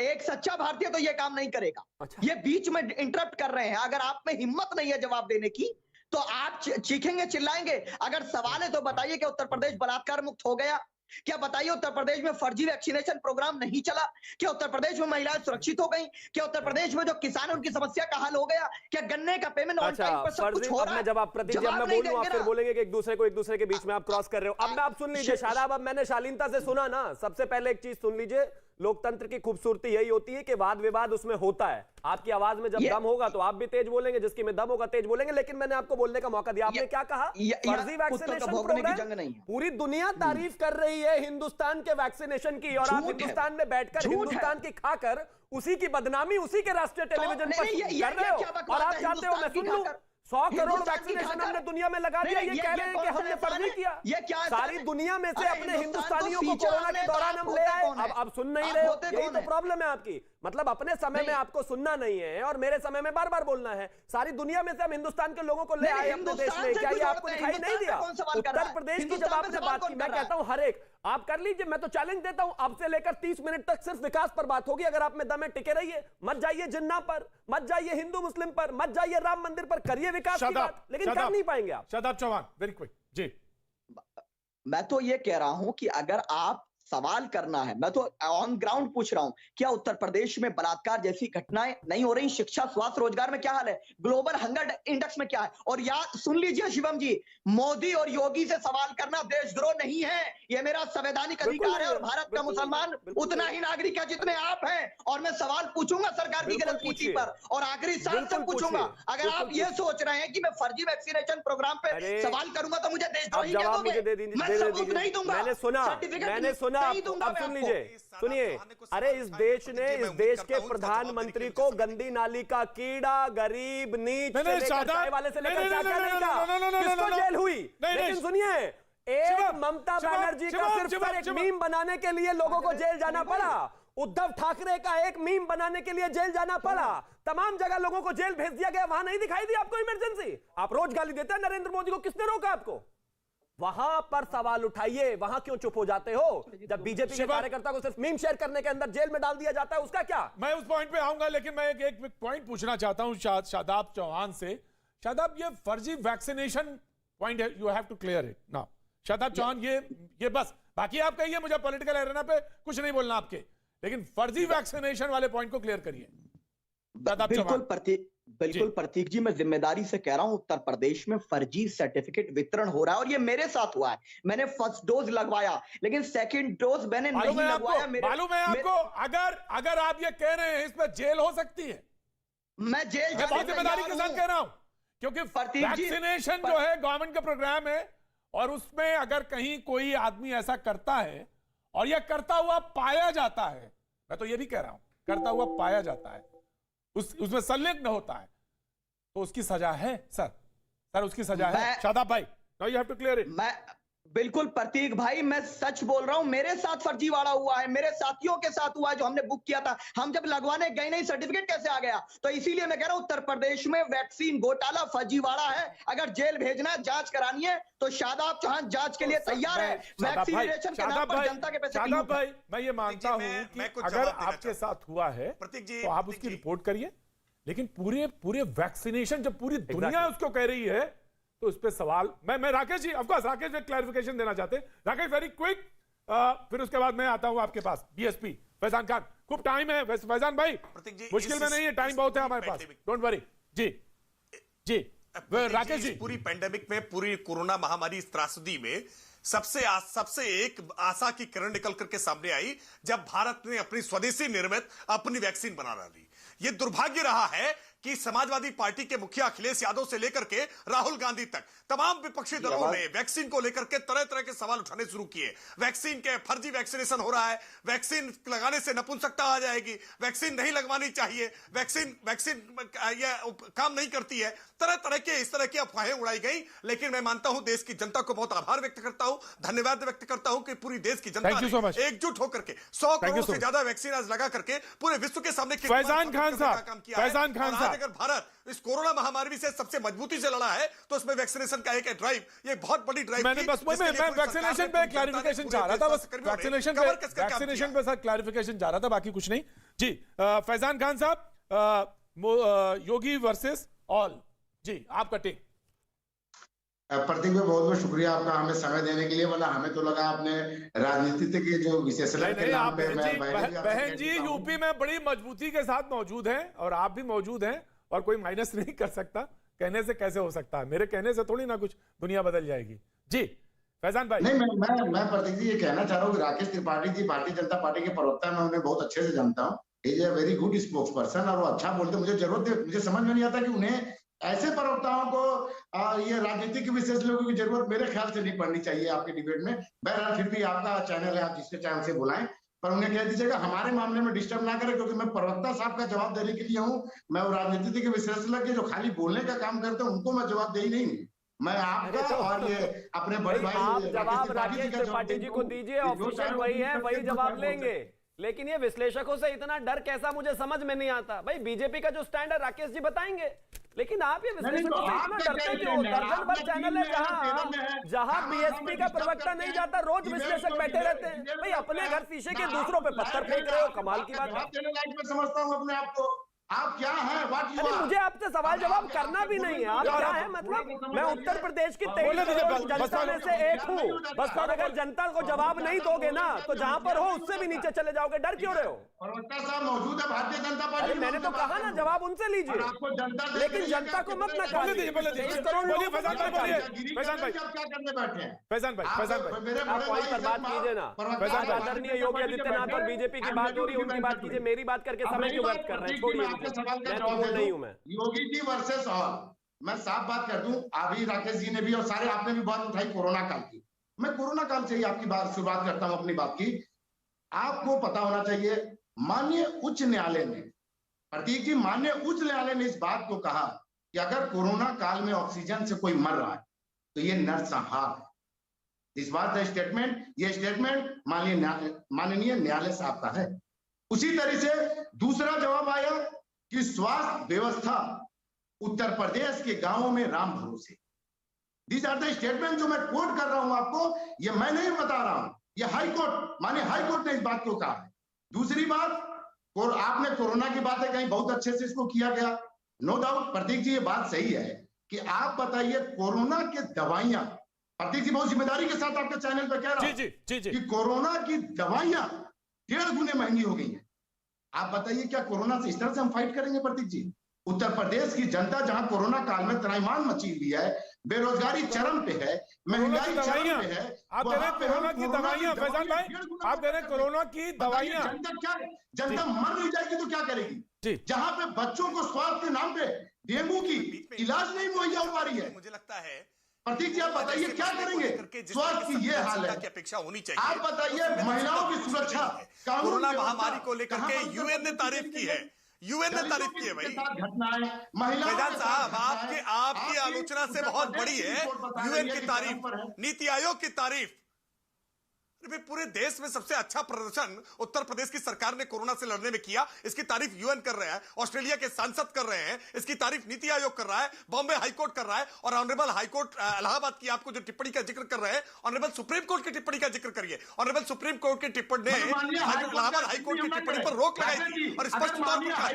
एक सच्चा भारतीय तो ये काम नहीं करेगा। अच्छा। ये बीच में इंटरप्ट कर रहे हैं। अगर आप में हिम्मत नहीं है जवाब देने की तो आप चीखेंगे, चिल्लाएंगे। अगर सवाल है तो बताइए कि उत्तर प्रदेश बलात्कार मुक्त हो गया? क्या बताइए उत्तर प्रदेश में फर्जी वैक्सीनेशन प्रोग्राम नहीं चला? क्या उत्तर प्रदेश में महिलाएं सुरक्षित हो गई? क्या उत्तर प्रदेश में जो किसान है उनकी समस्या का हल हो गया? क्या गन्ने का पेमेंट ऑन टाइम पर सब कुछ हो रहा है? जब आप मैं बोलूं आप फिर बोलेंगे कि एक दूसरे के बीच में आप क्रॉस कर रहे हो। अब आप सुन लीजिए शादाब, अब मैंने शालीनता से सुना ना, सबसे पहले एक चीज सुन लीजिए, लोकतंत्र की खूबसूरती यही होती है कि वाद विवाद उसमें होता है। आपकी आवाज में जब दम होगा तो आप भी तेज बोलेंगे, जिसकी में दम होगा तेज बोलेंगे, लेकिन मैंने आपको बोलने का मौका दिया। आपने क्या कहा? फर्जी वैक्सीनेशन प्रोग्राम, पूरी दुनिया तारीफ कर रही है हिंदुस्तान के वैक्सीनेशन की, और आप हिंदुस्तान में बैठकर हिंदुस्तान की खाकर उसी की बदनामी उसी के राष्ट्रीय टेलीविजन पर कर रहे हो। और आप चाहते हो मैं सुन लूं 100 करोड़ वैक्सीनेशन हमने दुनिया में लगा दिया, ये कह रहे हैं कि हमने फर्जी किया। सारी दुनिया में से अपने हिंदुस्तानियों को कोरोना के दौरान हम ले आए, अब सुन नहीं रहे हो। यही तो प्रॉब्लम है आपकी, मतलब अपने समय में आपको सुनना नहीं है और मेरे समय में बार बार बोलना है। सारी दुनिया में से हम हिंदुस्तान के लोगों को ले आए अपने देश में, क्या ये आपको दिखाई नहीं दिया? उत्तर प्रदेश की जब आपने बात की, मैं कहता हूं हर एक आप कर लीजिए, मैं तो चैलेंज देता हूं अब से लेकर 30 मिनट तक सिर्फ विकास पर बात होगी। अगर आप में दम है टिके रहिए, मत जाइए जिन्ना पर, मत जाइए हिंदू मुस्लिम पर, मत जाइए राम मंदिर पर, करिए विकास की बात, लेकिन कर नहीं पाएंगे आप। शादाब चौहान, वेरी क्विक जी। मैं तो ये कह रहा हूं कि अगर आप सवाल करना है, मैं तो ऑन ग्राउंड पूछ रहा हूं, क्या उत्तर प्रदेश में बलात्कार जैसी घटनाएं नहीं हो रही? शिक्षा, स्वास्थ्य, रोजगार में क्या हाल है? ग्लोबल हंगर इंडेक्स में क्या है? और याद सुन लीजिए शिवम जी, मोदी और योगी से सवाल करना देशद्रोह नहीं है, यह मेरा संवैधानिक अधिकार है। और भारत का मुसलमान उतना ही नागरिक है जितने आप हैं। और मैं सवाल पूछूंगा सरकार की गलत नीति पर, और आखिरी सवाल से पूछूंगा, अगर आप ये सोच रहे हैं कि मैं फर्जी वैक्सीनेशन प्रोग्राम पे सवाल करूंगा तो मुझे देशद्रोही कह दोगे? मैं सबूत नहीं दूंगा, मैंने सुना। अब सुन लीजिए, सुनिए, अरे इस देश ने, इस देश के प्रधानमंत्री को गंदी नाली का कीड़ा, गरीब, नीच से लेकर चाय वाले से लेकर चाचा नहीं का, किसको जेल हुई? लेकिन सुनिए, एक ममता बनर्जी का सिर्फ एक मीम बनाने के लिए लोगों को जेल जाना पड़ा। उद्धव ठाकरे का एक मीम बनाने के लिए जेल जाना पड़ा। तमाम जगह लोगों को जेल भेज दिया गया, वहां नहीं दिखाई दी आपको इमरजेंसी। आप रोज गाली देते हैं नरेंद्र मोदी को, किसने रोका आपको? वहां पर सवाल उठाइए, वहां क्यों चुप हो जाते हो? जब बीजेपी के कार्यकर्ता को सिर्फ मीम शेयर करने के अंदर जेल में डाल दिया जाता है, उसका क्या? मैं उस पॉइंट पे आऊंगा, लेकिन मैं एक पॉइंट पूछना चाहता हूं शादाब चौहान से शादाब, ये फर्जी वैक्सीनेशन पॉइंट है, you have to clear it now. Shadab Chauhan, ये बस, बाकी आप कहिए, मुझे पॉलिटिकल एरेना पे कुछ नहीं बोलना आपके, लेकिन फर्जी वैक्सीनेशन वाले पॉइंट को क्लियर करिए। बिल्कुल प्रतीक जी, मैं जिम्मेदारी से कह रहा हूं, उत्तर प्रदेश में फर्जी सर्टिफिकेट वितरण हो रहा है और ये मेरे साथ हुआ है। मैंने फर्स्ट डोज लगवाया, लेकिन सेकंड डोज मैंने नहीं लगवाया। मालूम है आपको, अगर आप ये कह रहे हैं, इसमें जेल हो सकती है। मैं जेल मैं बहुत जिम्मेदारी के साथ कह रहा हूं, क्योंकि वैक्सीनेशन जो है गवर्नमेंट का प्रोग्राम है, और उसमें अगर कहीं कोई आदमी ऐसा करता है और यह करता हुआ पाया जाता है, मैं तो ये भी कह रहा हूं, करता हुआ पाया जाता है, उसमें संलिग्न होता है, तो उसकी सजा है सर, उसकी सजा है। शादाब भाई, now you have to clear it. मैं बिल्कुल प्रतीक भाई, मैं सच बोल रहा हूं, मेरे साथ फर्जीवाड़ा हुआ है, मेरे साथियों के साथ हुआ है, जो हमने बुक किया था। हम जब लगवाने गए नहीं, सर्टिफिकेट कैसे आ गया? तो इसीलिए मैं कह रहा हूं, उत्तर प्रदेश में वैक्सीन घोटाला, फर्जीवाड़ा है। अगर जेल भेजना है, जांच करानी है, तो शादाब चौहान जांच के लिए तैयार है। वैक्सीनेशन के नाम पर जनता के पैसे। शादाब भाई, मैं ये मानता हूं कि अगर आपके साथ हुआ है तो आप उसकी रिपोर्ट करिए, लेकिन पूरे वैक्सीनेशन जब पूरी दुनिया उसको कह रही है, तो उस पे सवाल। मैं राकेश जी, ऑफ कोर्स राकेश एक क्लैरिफिकेशन देना चाहते हैं। राकेश, वेरी क्विक, फिर उसके बाद मैं आता हूं आपके पास। बीएसपी फैजान खान, खूब टाइम है फैजान भाई, मुश्किल में नहीं है, टाइम बहुत है हमारे पास, डोंट वरी। जी राकेश जी, पूरी पैंडेमिक में, पूरी कोरोना महामारी, इस त्रासदी में सबसे एक आशा की किरण निकल करके सामने आई जब भारत ने अपनी स्वदेशी निर्मित अपनी वैक्सीन बना ली। यह दुर्भाग्य रहा है कि समाजवादी पार्टी के मुखिया अखिलेश यादव से लेकर के राहुल गांधी तक तमाम विपक्षी दलों ने वैक्सीन को लेकर के तरह तरह के सवाल उठाने शुरू किए। वैक्सीन के फर्जी वैक्सीनेशन हो रहा है, वैक्सीन लगाने से नपुंसकता आ जाएगी, वैक्सीन नहीं लगवानी चाहिए, वैक्सीन ये काम नहीं करती है, तरह तरह के इस तरह की अफवाहें उड़ाई गई। लेकिन मैं मानता हूं, देश की जनता को बहुत आभार व्यक्त करता हूं, धन्यवाद व्यक्त करता हूं कि पूरी देश की जनता ने एकजुट होकर के 100 करोड़ से ज्यादा वैक्सीन आज लगा करके पूरे विश्व के सामने फैजान खान साहब, अगर भारत इस कोरोना महामारी से सबसे मजबूती से लड़ा है, तो उसमें वैक्सीनेशन का एक ड्राइव, ये बहुत बड़ी ड्राइव। मैंने बस मैं वैक्सीनेशन पे क्लियरिफिकेशन चाह रहा था, बस वैक्सीनेशन पे सर क्लियरिफिकेशन चाह रहा था, बाकी कुछ नहीं। जी फैजान खान साहब, योगी वर्सेस ऑल, जी आपका टेक। प्रतीक भाई, बहुत बहुत शुक्रिया आपका हमें समय देने के लिए। मतलब हमें तो लगा आपने राजनीति के जो विशेषज्ञ के नाम पे बहन जी यूपी में बड़ी मजबूती के साथ मौजूद हैं, और आप भी मौजूद हैं, और कोई माइनस नहीं कर सकता। कहने से कैसे हो सकता है, मेरे कहने से थोड़ी ना कुछ दुनिया बदल जाएगी। जी फैजान भाई। नहीं, मैं प्रतीक जी ये कहना चाह रहा हूँ कि राकेश त्रिपाठी जी भारतीय जनता पार्टी के प्रवक्ता, मैं उन्हें बहुत अच्छे से जानता हूँ। Is a very good spokes person, और वो अच्छा बोलते। मुझे समझ में नहीं आता कि उन्हें ऐसे प्रवक्ताओं को ये राजनीतिक विशेषज्ञों की जरूरत मेरे ख्याल से नहीं पड़नी चाहिए आपके डिबेट में। बहरहाल फिर भी आपका चैनल है, आप जिसके चैनल से बुलाएं, पर उन्हें कह दीजिएगा हमारे मामले में डिस्टर्ब ना करें, क्योंकि मैं प्रवक्ता साहब का जवाब देने के लिए हूँ। मैं वो राजनीति के विशेषज्ञ जो खाली बोलने का काम करते हैं उनको मैं जवाब दे ही नहीं। मैं आपका और ये अपने बड़े भाई आप जवाब राकेश त्रिपाठी जी को दीजिए, ऑफिशियल वही है, वही जवाब लेंगे। लेकिन ये विश्लेषकों से इतना डर कैसा, मुझे समझ में नहीं आता। भाई बीजेपी का जो स्टैंड है राकेश जी बताएंगे, लेकिन आप ये विश्लेषकों से इतना डरते क्यों? दर्जन भर चैनल है जहां बीएसपी का प्रवक्ता नहीं जाता, रोज विश्लेषक बैठे रहते हैं। भाई अपने घर शीशे के दूसरों पे पत्थर फेंक रहे हो, कमाल की बात है। समझता हूँ अपने आप को, आप क्या हैं? अरे मुझे आपसे सवाल जवाब करना भी नहीं है। आप क्या है, मतलब मैं उत्तर प्रदेश की 23 जनता में से एक हूँ। बस अगर जनता को जवाब नहीं दोगे ना, तो जहां पर हो उससे भी नीचे चले जाओगे। डर क्यों रहे हो? प्रवक्ता साहब मौजूद है भारतीय जनता पार्टी। अरे मैंने तो कहा ना, जवाब उनसे लीजिए, लेकिन जनता को मत ना बोलिए। फैजान भाई क्या करने बैठे हैं? फैजान भाई आप पॉइंट पर बात कीजिए ना। आदरणीय योगी आदित्यनाथ और बीजेपी की बात हो रही है, उनकी बात कीजिए। मेरी बात करके समय क्यों व्यर्थ कर रहे हैं? छोड़िए, नहीं हूं मैं। योगी जी वर्सेस ऑल, मैं साफ बात कर दूं, अभी राकेश जी ने भी और सारे आपने भी बात उठाई कोरोना काल की। मैं कोरोना काल से ही आपकी बात शुरुआत करता हूं अपनी बात की। आपको पता होना चाहिए, माननीय उच्च न्यायालय ने, प्रतीक जी, माननीय उच्च न्यायालय ने इस बात को कहा कि अगर कोरोना काल में ऑक्सीजन से कोई मर रहा है तो ये नरसंहार है। This was the statement. ये स्टेटमेंट माननीय न्यायालय साहब का है। उसी तरह से दूसरा जवाब आया कि स्वास्थ्य व्यवस्था उत्तर प्रदेश के गांवों में राम भरोसे। दिस आर द स्टेटमेंट जो मैं कोट कर रहा हूं आपको, ये मैं नहीं बता रहा हूं, ये हाई कोर्ट, माने हाई कोर्ट ने इस बात को कहा है। दूसरी बात, और आपने कोरोना की बातें कही, बहुत अच्छे से इसको किया गया, नो डाउट प्रतीक जी, ये बात सही है कि आप बताइए कोरोना के दवाइयां, प्रतीक जी बहुत जिम्मेदारी के साथ आपके चैनल पे कह रहा हूं जी कि कोरोना की दवाइयां 1.5 गुने महंगी हो गई हैं। आप बताइए क्या कोरोना से इस तरह से हम फाइट करेंगे प्रतीक जी? उत्तर प्रदेश की जनता जहां कोरोना काल में त्राहिमाम मची हुई है, बेरोजगारी चरम पे है, महंगाई चरम पे है, आप कह रहे हैं कोरोना की दवाइयां, फैजान भाई आप कह रहे हैं कोरोना की दवाइयां, जनता मर नहीं जाएगी तो क्या करेगी? जहां पे बच्चों को स्वास्थ्य के नाम पे डेंगू की इलाज नहीं मुहैया हो पा रही है। मुझे लगता है प्रतीक जी आप बताइए क्या करेंगे? स्वास्थ्य की ये हाल है, की अपेक्षा होनी चाहिए। आप बताइए महिलाओं की सुरक्षा, कोरोना महामारी को लेकर के यूएन ने तारीफ की है, यूएन ने तारीफ की है भाई। घटनाएं फैजान साहब आपकी आलोचना से बहुत बड़ी है यूएन की तारीफ, नीति आयोग की तारीफ। पूरे देश में सबसे अच्छा प्रदर्शन उत्तर प्रदेश की सरकार ने कोरोना से लड़ने में किया, इसकी तारीफ यूएन कर रहा है, ऑस्ट्रेलिया के सांसद कर रहे हैं, इसकी तारीफ नीति आयोग कर रहा है, बॉम्बे हाईकोर्ट कर रहा है, और ऑनरेबल हाईकोर्ट इलाहाबाद की आपको जो टिप्पणी का जिक्र कर रहे हैं, ऑनरेबल सुप्रीम कोर्ट की टिप्पणी का जिक्र करिए। ऑनरेबल सुप्रीम कोर्ट की टिप्पणी ने इलाहाबाद हाईकोर्ट की टिप्पणी पर रोक लगाई थी और स्पष्ट तौर पर कहा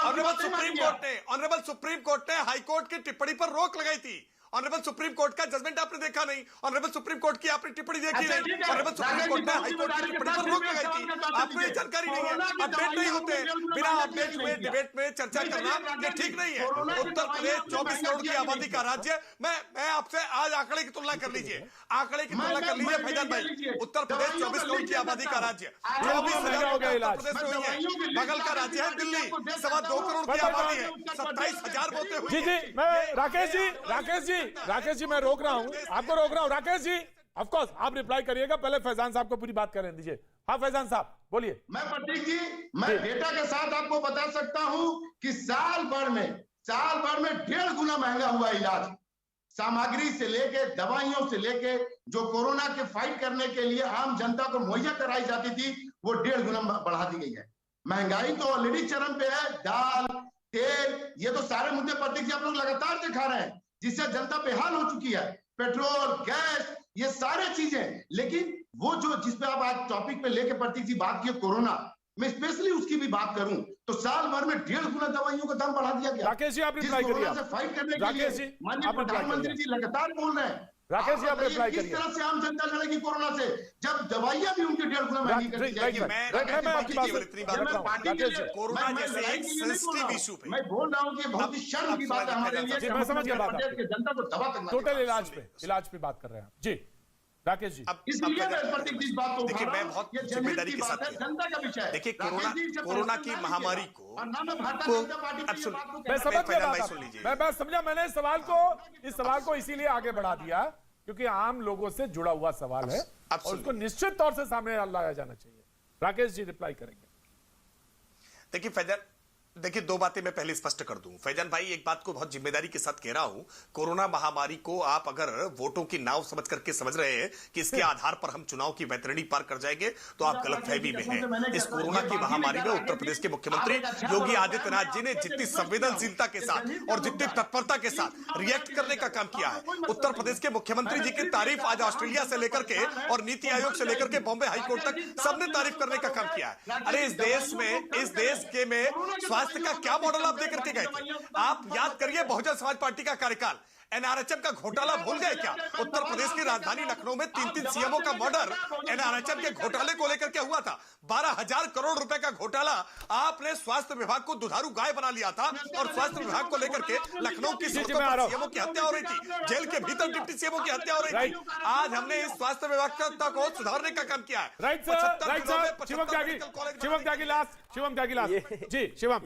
ऑनरेबल सुप्रीम कोर्ट ने हाईकोर्ट की टिप्पणी पर रोक लगाई थी। ऑनरेबल सुप्रीम कोर्ट का जजमेंट आपने देखा नहीं, ऑनरेबल सुप्रीम कोर्ट की आपने टिप्पणी देखी नहीं, ऑनरेबल सुप्रीम कोर्ट ने हाई कोर्ट की टिप्पणी पर रोक लगाई थी। आपको ये जानकारी नहीं है, अपडेट नहीं होते, बिना अपडेट हुए डिबेट में चर्चा करना ये ठीक नहीं है। उत्तर प्रदेश 24 करोड़ की आबादी का राज्य, मैं आपसे आज आंकड़े की तुलना कर लीजिए, आंकड़े की तुलना कर लीजिए फैजान भाई। उत्तर प्रदेश 24 करोड़ की आबादी का राज्य, 24,000 उत्तर प्रदेश में हुई है। बगल का राज्य है दिल्ली, 2.25 करोड़ की आबादी है, 27,000 वोटें हुई है। मैं राकेश जी मैं रोक रहा हूं, आपको रोक रहा हूं। राकेश जी ऑफ कोर्स आप रिप्लाई करिएगा, पहले फैजान साहब को पूरी बात करने दीजिए। हाँ फैजान साहब बोलिए। मैं प्रतीक जी मैं डेटा के साथ आपको बता सकता हूं कि साल भर में 1.5 गुना महंगा हुआ इलाज, सामग्री से लेके दवाइयों से लेके जो कोरोना के फाइट करने के लिए आम जनता को मुहैया कराई जाती थी वो 1.5 गुना बढ़ा दी गई है। महंगाई तो ऑलरेडी चरम पे है, दाल तेल ये तो सारे मुद्दे प्रतीक जी आप लोग लगातार दिखा रहे हैं, जिससे जनता बेहाल हो चुकी है। पेट्रोल गैस ये सारे चीजें, लेकिन वो जो जिस पे आप आज टॉपिक पे लेके प्रतीक जी बात किए कोरोना, मैं स्पेशली उसकी भी बात करूं तो साल भर में 1.5 गुना दवाइयों का दाम बढ़ा दिया गया। राकेश जी आप रिप्लाई करिए, फाइट करने के लिए माननीय प्रधानमंत्री जी लगातार बोल रहे हैं। राकेश जी आप रिप्लाई करिए, किस तरह से आम जनता लड़ेगी कोरोना से जब दवाइयां भी उनके 1.5 गुना महंगी कर दी जाएगी। कोरोना जैसे एक सेंसिटिव इशू पे मैं बोल रहा हूं कि बहुत ही शर्म की बात है हमारे लिए, मैं समझ गया बात, प्रदेश के जनता को दबा करना, टोटल इलाज पे बात कर रहे हैं जी राकेश जी। इसलिए मैं प्रतीक जी बात को देखिए मैं बहुत जिम्मेदारी के साथ जनता का विषय है। देखिए कोरोना की महामारी को मैं समझ गया बात, मैं समझा। मैंने इस सवाल को इसीलिए आगे बढ़ा दिया क्योंकि आम लोगों से जुड़ा हुआ सवाल है और उसको निश्चित तौर से सामने लाया जाना चाहिए। राकेश जी रिप्लाई करेंगे। देखिए फैजान, देखिए दो बातें मैं पहले स्पष्ट कर दूं। फैजान भाई एक बात को बहुत जिम्मेदारी के साथ कह रहा हूं, कोरोना महामारी को आप अगर वोटों की नाव समझ करके समझ रहे हैं कि इसके आधार पर हम चुनाव की वैतरणी पार कर जाएंगे तो आप गलतफहमी में हैं। इस कोरोना की महामारी में उत्तर प्रदेश के मुख्यमंत्री योगी आदित्यनाथ जी ने जितनी संवेदनशीलता के साथ और जितनी तत्परता के साथ रिएक्ट करने का काम किया है, उत्तर प्रदेश के मुख्यमंत्री जी की तारीफ आज ऑस्ट्रेलिया से लेकर के और नीति आयोग से लेकर के बॉम्बे हाईकोर्ट तक सबने तारीफ करने का काम किया है। अरे इस देश में स्वास्थ्य का क्या मॉडल आप देकर के गए थे? आप याद करिए बहुजन समाज पार्टी का कार्यकाल, एनआरएचएम का घोटाला भूल गए क्या? उत्तर प्रदेश की राजधानी लखनऊ में 3 सीएमओ का मर्डर एनआरएचएम के घोटाले को लेकर के हुआ था। 12,000 करोड़ रुपए का घोटाला। आपने स्वास्थ्य विभाग को दुधारू गाय बना लिया था और स्वास्थ्य विभाग को लेकर के लखनऊ की सड़कों पर सीएमओ की हत्या हो रही थी, जेल के भीतर डिप्टी सीएमओ की हत्या हो रही थी। आज हमने इस स्वास्थ्य विभाग को सुधारने का काम किया है। शिवम त्यागीलाल जी, शिवम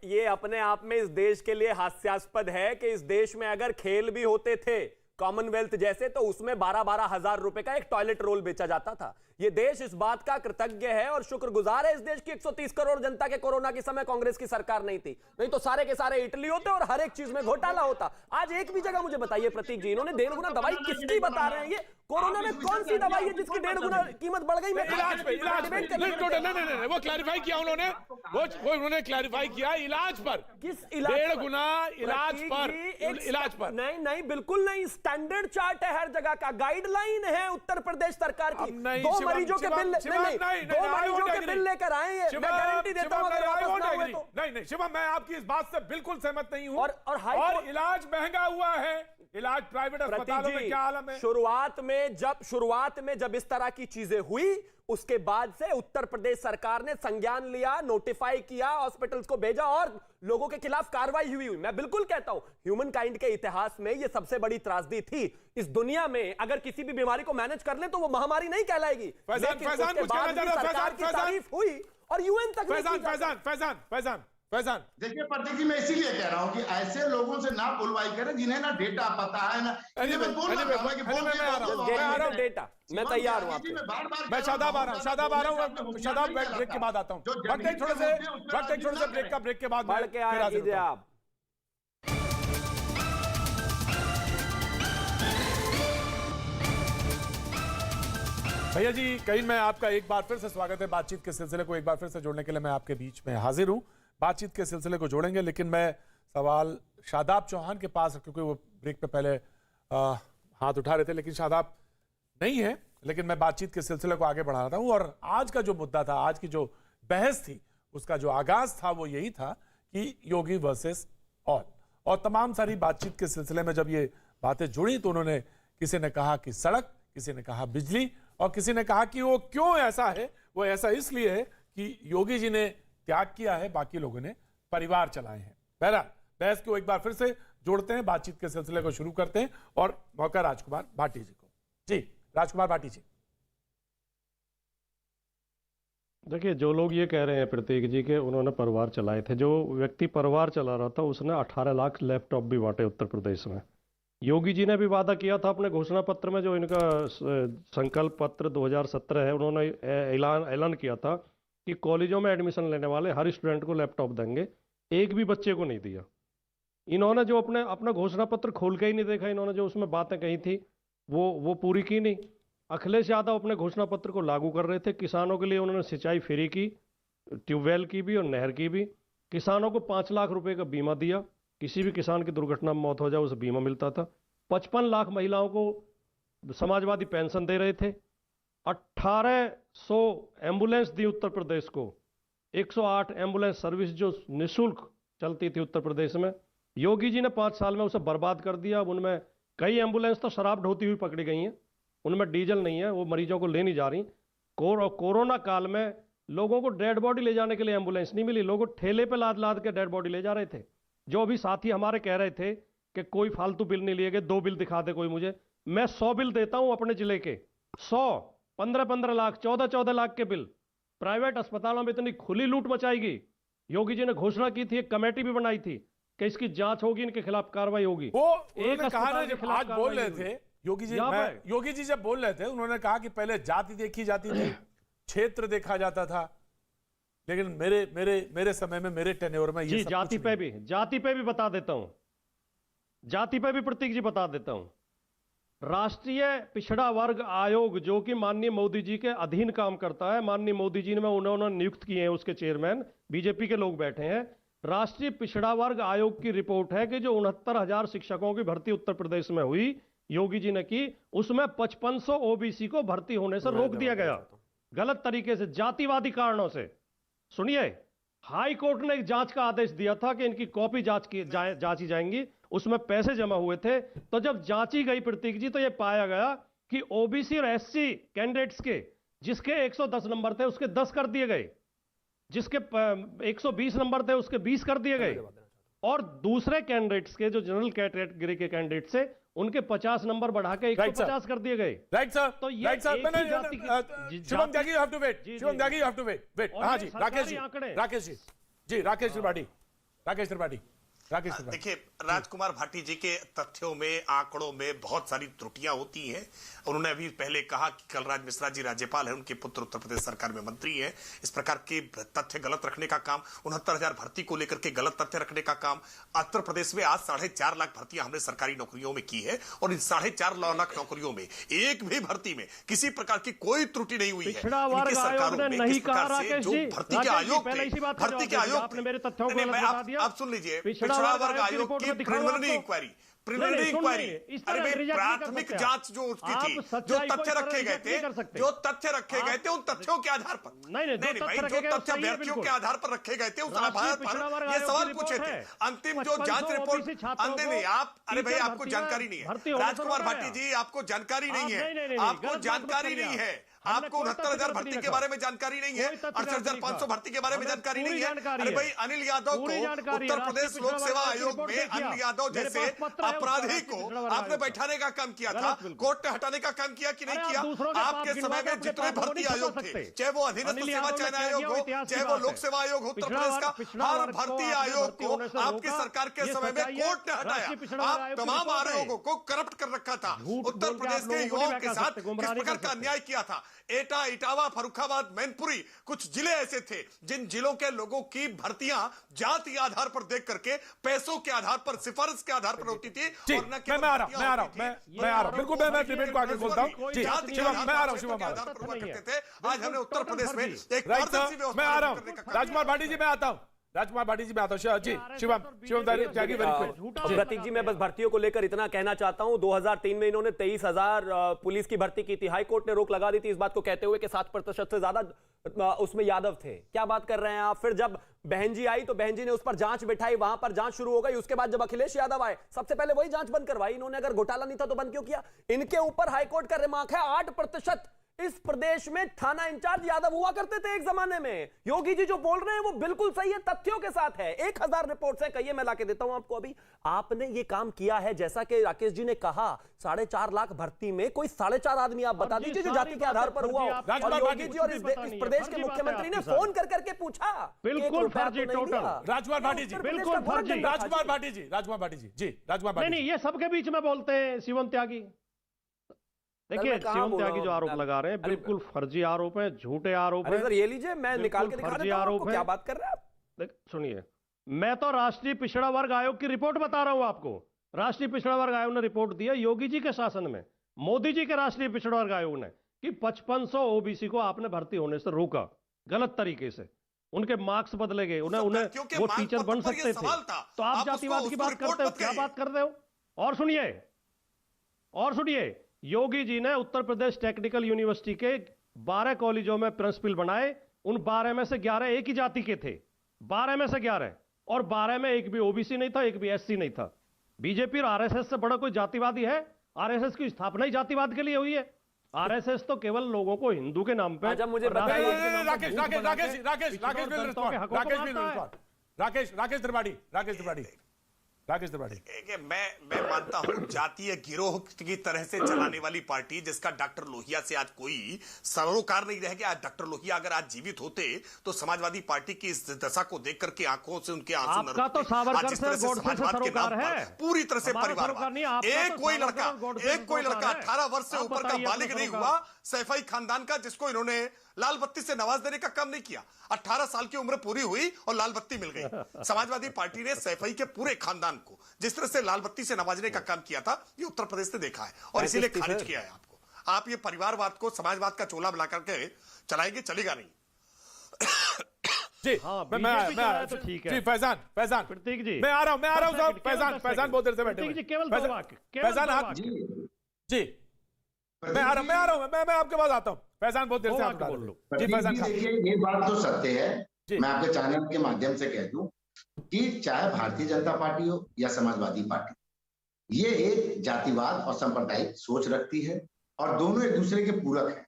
ये अपने आप में इस देश के लिए हास्यास्पद है कि इस देश में अगर खेल भी होते थे कॉमनवेल्थ जैसे तो उसमें 12-12 हजार रुपए का एक टॉयलेट रोल बेचा जाता था। ये देश इस बात का कृतज्ञ है और शुक्रगुजार है इस देश की 130 करोड़ जनता के कोरोना के समय कांग्रेस की सरकार नहीं थी, नहीं तो सारे के सारे इटली होते और हर एक चीज में घोटाला होता। आज एक भी जगह मुझे बताइए प्रतीक जी, इन्होंने 1.5 गुना दवाई किसकी बता रहे हैं? ये कोरोना में कौन सी दवाई है जिसकी 1.5 गुना कीमत बढ़ गई? मैं इलाज पे नहीं, वो क्लैरिफाई किया उन्होंने, वो उन्होंने क्लैरिफाई किया इलाज पर, किस इलाज 1.5 गुना इलाज पर, इलाज पर नहीं बिल्कुल नहीं, स्टैंडर्ड चार्ट है हर जगह का, गाइडलाइन है उत्तर प्रदेश सरकार की। दो मरीजों के बिल लेकर आए हैं, मैं गारंटी देता हूं अगर वापस ना हुए तो। नहीं शिवम, मैं आपकी इस बात से बिल्कुल सहमत नहीं हूं। और इलाज महंगा हुआ है, इलाज प्राइवेट अस्पतालों में क्या हालत है? शुरुआत में जब इस तरह की चीजें हुई, उसके बाद से उत्तर प्रदेश सरकार ने संज्ञान लिया, नोटिफाई किया, हॉस्पिटल्स को भेजा और लोगों के खिलाफ कार्रवाई हुई। मैं बिल्कुल कहता हूं, ह्यूमन काइंड के इतिहास में यह सबसे बड़ी त्रासदी थी। इस दुनिया में अगर किसी भी बीमारी को मैनेज कर ले तो वो महामारी नहीं कहलाएगी। लेकिन उसके बाद भी सरकार की तारीफ हुई और यूएन तक फैजान देखिए प्रतीक जी, मैं इसीलिए कह रहा हूं कि ऐसे लोगों से ना बुलवाई करें जिन्हें ना डेटा पता है ना। डेटा मैं तैयार हूं आपके। मैं शादाब आ रहा हूं, शादाब ब्रेक के बाद आता हूं। वक्त एक थोड़े से ब्रेक के बाद बढ़ के आ कीजिए आप। भैया जी, कहीं मैं आपका एक बार फिर से स्वागत है। बातचीत के सिलसिले को एक बार फिर से जोड़ने के लिए मैं आपके बीच में हाजिर हूं। बातचीत के सिलसिले को जोड़ेंगे, लेकिन मैं सवाल शादाब चौहान के पास, क्योंकि वो ब्रेक पे पहले हाथ उठा रहे थे, लेकिन शादाब नहीं है, लेकिन मैं बातचीत के सिलसिले को आगे बढ़ा रहा हूं। और आज का जो मुद्दा था, आज की जो बहस थी, उसका जो आगाज था वो यही था कि योगी वर्सेस ऑल। और तमाम सारी बातचीत के सिलसिले में जब ये बातें जुड़ी तो उन्होंने, किसी ने कहा कि सड़क, किसी ने कहा बिजली, और किसी ने कहा कि वो क्यों ऐसा है, वो ऐसा इसलिए है कि योगी जी ने त्याग किया है, बाकी लोगों ने परिवार चलाए हैं। बहरहाल बहस को एक बार फिर से जोड़ते हैं, बातचीत के सिलसिले को शुरू करते हैं और मौका राजकुमार भाटी जी को। जी राजकुमार भाटी जी। देखिए, जो लोग ये कह रहे हैं प्रतीक जी के उन्होंने परिवार चलाए थे, जो व्यक्ति परिवार चला रहा था उसने 18 लाख लैपटॉप भी बांटे उत्तर प्रदेश में। योगी जी ने भी वादा किया था अपने घोषणा पत्र में, जो इनका संकल्प पत्र 2017 है, उन्होंने ऐलान किया था कि कॉलेजों में एडमिशन लेने वाले हर स्टूडेंट को लैपटॉप देंगे। एक भी बच्चे को नहीं दिया। इन्होंने जो अपना घोषणा पत्र खोल के ही नहीं देखा, इन्होंने जो उसमें बातें कही थी वो पूरी की नहीं। अखिलेश यादव अपने घोषणा पत्र को लागू कर रहे थे। किसानों के लिए उन्होंने सिंचाई फ्री की, ट्यूबवेल की भी और नहर की भी। किसानों को 5 लाख रुपए का बीमा दिया, किसी भी किसान की दुर्घटना में मौत हो जाए उसे बीमा मिलता था। 55 लाख महिलाओं को समाजवादी पेंशन दे रहे थे। 1800 एम्बुलेंस दी उत्तर प्रदेश को। 108 एम्बुलेंस सर्विस जो निःशुल्क चलती थी उत्तर प्रदेश में, योगी जी ने 5 साल में उसे बर्बाद कर दिया। अब उनमें कई एम्बुलेंस तो शराब ढोती हुई पकड़ी गई हैं, उनमें डीजल नहीं है, वो मरीजों को ले नहीं जा रही। कोरोना काल में लोगों को डेड बॉडी ले जाने के लिए एम्बुलेंस नहीं मिली, लोगों ठेले पे लाद के डेड बॉडी ले जा रहे थे। जो अभी साथी हमारे कह रहे थे कि कोई फालतू बिल नहीं लिए गए, 2 बिल दिखा दे कोई मुझे, मैं 100 बिल देता हूं अपने जिले के, 100 15 लाख 14 लाख के बिल। प्राइवेट अस्पतालों में इतनी खुली लूट मचाएगी। योगी जी ने घोषणा की थी, एक कमेटी भी बनाई थी कि इसकी जांच होगी, इनके खिलाफ कार्रवाई होगी। वो एक कहा ना, जब आज बोल रहे थे योगी जी जब बोल रहे थे, उन्होंने कहा कि पहले जाति देखी जाती थी, क्षेत्र देखा जाता था, लेकिन मेरे समय में, मेरे टेन्योर में ये जाति पे भी बता देता हूं, जाति पे भी प्रतीक जी बता देता हूं। राष्ट्रीय पिछड़ा वर्ग आयोग, जो कि माननीय मोदी जी के अधीन काम करता है, माननीय मोदी जी ने उन्होंने नियुक्त किए हैं उसके चेयरमैन, बीजेपी के लोग बैठे हैं। राष्ट्रीय पिछड़ा वर्ग आयोग की रिपोर्ट है कि जो 69,000 शिक्षकों की भर्ती उत्तर प्रदेश में हुई, योगी जी ने की, उसमें 5500 ओबीसी को भर्ती होने से रोक दिया गया, गलत तरीके से, जातिवादी कारणों से। सुनिए, हाई कोर्ट ने एक जांच का आदेश दिया था कि इनकी कॉपी जांची जाएंगी, उसमें पैसे जमा हुए थे। तो जब जांची गई प्रतीक जी, तो यह पाया गया कि ओबीसी और एससी कैंडिडेट्स के, जिसके 110 नंबर थे उसके 10 कर दिए गए, जिसके 120 नंबर थे उसके 20 कर दिए गए, और दूसरे कैंडिडेट्स के, जो जनरल कैटेगरी के कैंडिडेट से, उनके 50 नंबर बढ़ा के 150 कर दिए गए। राइट सर, तो ये right sir, Shivam Tyagi, you have to wait, Shivam Tyagi, you have to wait. हां जी, राकेश जी, राकेश त्रिपाठी, राकेश त्रिपाठी। देखिए, राजकुमार भाटी जी के तथ्यों में, आंकड़ों में बहुत सारी त्रुटियां होती हैं। उन्होंने अभी पहले कहा कि कलराज मिश्रा जी राज्यपाल हैं, उनके पुत्र उत्तर प्रदेश सरकार में मंत्री हैं। इस प्रकार के तथ्य गलत रखने का काम, 69,000 भर्ती को लेकर के गलत तथ्य रखने का काम। उत्तर प्रदेश में आज 4.5 लाख भर्तियां हमने सरकारी नौकरियों में की है, और इन 4.5 लाख नौकरियों में एक भी भर्ती में किसी प्रकार की कोई त्रुटि नहीं हुई है। पिछड़ा वर्ग आयोग ने नहीं कहा, राकेश जी, भर्ती के आयोग आपने मेरे तथ्यों को गलत बता दिया। आप सुन लीजिए, पिछड़ा वर्ग आयोग की प्रिलिमिनरी इंक्वायरी, अरे भाई, प्राथमिक जांच जो उसकी थी, जो तथ्य रखे गए थे, उन तथ्यों के आधार पर, नहीं भाई, जो तथ्य अभ्यर्थियों के आधार पर रखे गए थे उस आधार पर ये सवाल पूछे थे। अंतिम जो जांच रिपोर्ट, आप, अरे भाई, आपको जानकारी नहीं है राजकुमार भाटी जी, आपको जानकारी नहीं है, आपको जानकारी नहीं है, आपको 69,000 भर्ती के बारे में जानकारी नहीं है, 68,500 भर्ती के बारे में जानकारी नहीं है। अरे भाई, अनिल यादव को उत्तर प्रदेश लोक सेवा आयोग में अनिल यादव जैसे अपराधी को आपने बैठाने का काम किया था, कोर्ट से हटाने का काम किया कि नहीं किया? आपके समय में जितने भर्ती आयोग थे, चाहे वो अधीनस्थ सेवा चयन आयोग हो, चाहे वो लोक सेवा आयोग हो उत्तर प्रदेश का, हर भर्ती आयोग को आपकी सरकार के समय में कोर्ट ने हटाया। आप तमाम आयोगों को करप्ट कर रखा था। उत्तर प्रदेश के युवाओं के साथ किस प्रकार का अन्याय किया था। एटा, इटावा, फर्रुखाबाद, मैनपुरी कुछ जिले ऐसे थे जिन जिलों के लोगों की भर्तियां जाति के आधार पर देख करके, पैसों के आधार पर, सिफारिश के आधार पर होती थी। और न केवल मैं आ रहा हूं, बिल्कुल मैं डिबेट को आगे बोलता हूं। जी, शिवम, मैं आ रहा हूं, शिवम करते थे। आज हमने उत्तर प्रदेश में एक मैं आ रहा हूं, राजकुमार भाटी जी मैं आता हूं, राजकुमार भाटी जी मैं आता हूं। जी, शिवम त्यागी, वेरी क्विक। प्रतीक जी, मैं बस भर्तियों को लेकर इतना कहना चाहता हूं, 2003 में इन्होंने 23,000 पुलिस की भर्ती की थी। हाई कोर्ट ने रोक लगा दी थी इस बात को कहते हुए कि 7% से ज्यादा उसमें यादव थे। क्या बात कर रहे हैं आप? फिर जब बहन जी आई तो बहन जी ने उस पर जांच बिठाई, वहां पर जांच शुरू हो गई। उसके बाद जब अखिलेश यादव आए, सबसे पहले वही जांच बंद करवाई इन्होंने। अगर घोटाला नहीं था तो बंद क्यों किया? इनके ऊपर हाईकोर्ट का रिमार्क है 8% इस प्रदेश में थाना इंचार्ज यादव हुआ करते थे एक जमाने में। योगी जी जो बोल रहे हैं वो बिल्कुल सही है, तथ्यों के साथ है। 1000 रिपोर्ट्स है, कहिए, मैं लाके देता हूं आपको। अभी आपने ये काम किया है, जैसा कि राकेश जी ने कहा, 4.5 लाख भर्ती में कोई 4.5 आदमी आप बता दीजिए जो जाति के आधार पर हुआ हो। और योगी जी और इस प्रदेश के मुख्यमंत्री ने फोन कर करके पूछा, बिल्कुल फर्जी टोटल। राजकुमार भाटी जी, बिल्कुल फर्जी। राजकुमार भाटी जी, जी, राजकुमार भाटी। नहीं, ये सबके बीच में बोलते हैं शिवम त्यागी। देखिए, शिवम त्यागी जो आरोप लगा रहे हैं बिल्कुल फर्जी आरोप है, झूठे आरोप है। सर ये लीजिए, मैं निकाल के दिखा देता हूं आपको, क्या बात कर रहे हैं आप? सुनिए, मैं तो राष्ट्रीय पिछड़ा वर्ग आयोग की रिपोर्ट बता रहा हूं आपको। राष्ट्रीय पिछड़ा वर्ग आयोग ने रिपोर्ट दी है योगी जी के शासन में, मोदी जी के राष्ट्रीय पिछड़ा वर्ग आयोग ने, कि 5500 ओबीसी को आपने भर्ती होने से रोका गलत तरीके से। उनके मार्क्स बदले गए, उन्हें वो टीचर बन सकते थे। तो आप जातिवाद की बात करते हो, क्या बात कर रहे हो? और सुनिए, योगी जी ने उत्तर प्रदेश टेक्निकल यूनिवर्सिटी के 12 कॉलेजों में प्रिंसिपल बनाए। उन 12 में से 11 एक ही जाति के थे, 12 में से 11, और 12 में एक भी ओबीसी नहीं था, एक भी एससी नहीं था। बीजेपी और आरएसएस से बड़ा कोई जातिवादी है? आरएसएस की स्थापना ही जातिवाद के लिए हुई है। आरएसएस तो केवल लोगों को हिंदू के नाम पे, मुझे राकेश त्रिपाठी, मैं मानता हूं जातीय गिरोह की तरह से चलाने वाली पार्टी, जिसका डॉक्टर लोहिया से आज कोई सरोकार नहीं रह गया। आज डॉक्टर लोहिया अगर आज जीवित होते तो समाजवादी पार्टी की इस दशा को देख करके आंखों से उनके आंसू न रुकते। तो समाजवाद के नाम पर पूरी तरह से परिवारवाद, एक कोई लड़का 18 वर्ष से ऊपर का बालिग नहीं हुआ सैफई खानदान का, जिसको इन्होंने लाल बत्ती से नवाज देने का काम नहीं किया। 18 साल की उम्र पूरी हुई और लाल बत्ती मिल गई। समाजवादी पार्टी ने सैफई के पूरे खानदान को जिस तरह से लाल बत्ती से नवाजने का काम किया था, ये उत्तर प्रदेश ने देखा है और इसीलिए खारिज किया है आपको। आप ये परिवारवाद को समाजवाद का चोला बना करके चलाएंगे, चलेगा नहीं। जी, ठीक है। फैजान, प्रतीक जी, मैं आ रहा हूं। फैजान बहुत देर से बैठे हैं। केवल फैजान, जी, मैं आ रहा हूं, मैं आपके पास आता हूं। फैजान बहुत देर से आप बोल लो। जी फैजान, देखिए, ये बात तो सत्य है। मैं आपके चैनल के माध्यम से कह दूं कि चाहे भारतीय जनता पार्टी हो या समाजवादी पार्टी, ये एक जातिवाद और सांप्रदायिक सोच रखती है और दोनों एक दूसरे के पूरक हैं।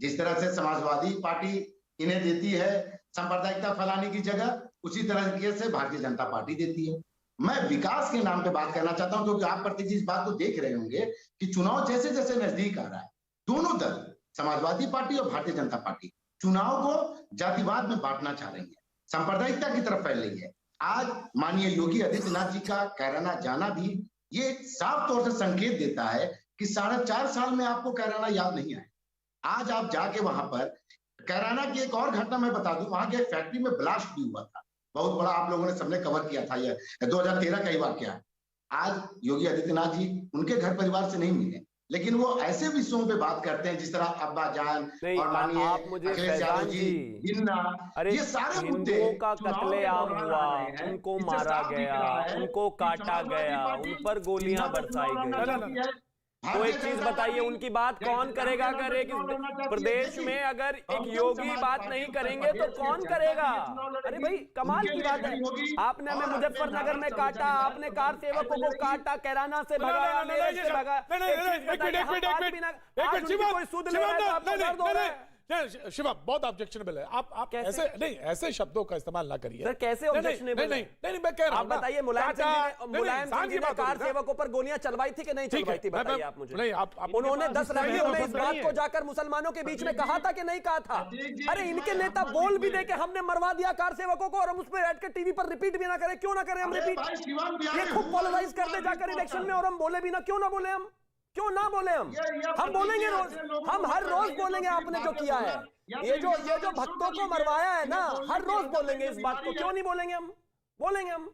जिस तरह से समाजवादी पार्टी इन्हें देती है सांप्रदायिकता फैलाने की जगह, उसी तरीके से भारतीय जनता पार्टी देती है। मैं विकास के नाम पे बात करना चाहता हूं, क्योंकि आप प्रतीक जी इस बात को देख रहे होंगे कि चुनाव जैसे जैसे नजदीक आ रहा है, दोनों दल, समाजवादी पार्टी और भारतीय जनता पार्टी, चुनाव को जातिवाद में बांटना चाह रही है, सांप्रदायिकता की तरफ फैल रही है। आज माननीय योगी आदित्यनाथ जी का कैराना जाना भी ये साफ तौर से संकेत देता है कि 4.5 साल में आपको कैराना याद नहीं आए। आज आप जाके वहां पर कैराना की एक और घटना मैं बता दूं, वहां के फैक्ट्री में ब्लास्ट भी हुआ था, बहुत बड़ा, आप लोगों ने सबने कवर किया था, यह 2013 का ही वाकया है। आज योगी आदित्यनाथ जी उनके घर परिवार से नहीं मिले, लेकिन वो ऐसे विषयों पे बात करते हैं जिस तरह अब्बा जान और माननीय आप मुझे अखिलेश यादव जी, जिन्ना, अरे ये सारे मुद्दे हिंदुओं का चुनाव के कत्लेआम दौरान हुआ, आ रहे हैं। उनको इससे मारा साफ दिख गया, रहा है उनको कि काटा समाजवादी गया, पार्टी उन पर गोलियां बरसाई गई। कोई चीज बताइए, उनकी बात कौन करेगा? अगर एक प्रदेश में अगर एक योगी बात नहीं करेंगे तो कौन करेगा? अरे भाई कमाल की बात है। आपने हमें मुजफ्फरनगर में काटा, आपने कार सेवकों को काटा, कैराना से भगाया, मेरठ से भगाया। कोई सूद ले रहा है तो आपको दर्द हो रहा है। शिवा, बहुत ऑब्जेक्शनेबल है। आप ऐसे नहीं, ऐसे शब्दों का इस्तेमाल ना करिए। सर कैसे ऑब्जेक्शनेबल? नहीं, मैं कह रहा हूं। आप बताइए, मुलायम सिंह जी ने कार सेवकों पर गोलियां चलवाई थी कि नहीं चलवाई थी? बताइए आप मुझे। नहीं, उन्होंने 10 रवियों में इस बात को जाकर मुसलमानों के बीच में कहा था कि नहीं कहा था? अरे इनके नेता बोल भी दे कि हमने मरवा दिया कार सेवकों को और हम उस पर बैठ कर टीवी पर रिपीट भी ना करें। क्यों ना करें हम रिपीट? ये खूब पोलराइज कर दे जाकर इलेक्शन में और हम बोले भी ना। क्यों ना बोले हम? क्यों ना बोले हम बोलेंगे रोज, हम हर रोज बोलेंगे आपने जो किया है। ये जो भक्तों को मरवाया है ना, हर रोज बोलेंगे इस बात को। क्यों नहीं बोलेंगे हम? बोलेंगे हम।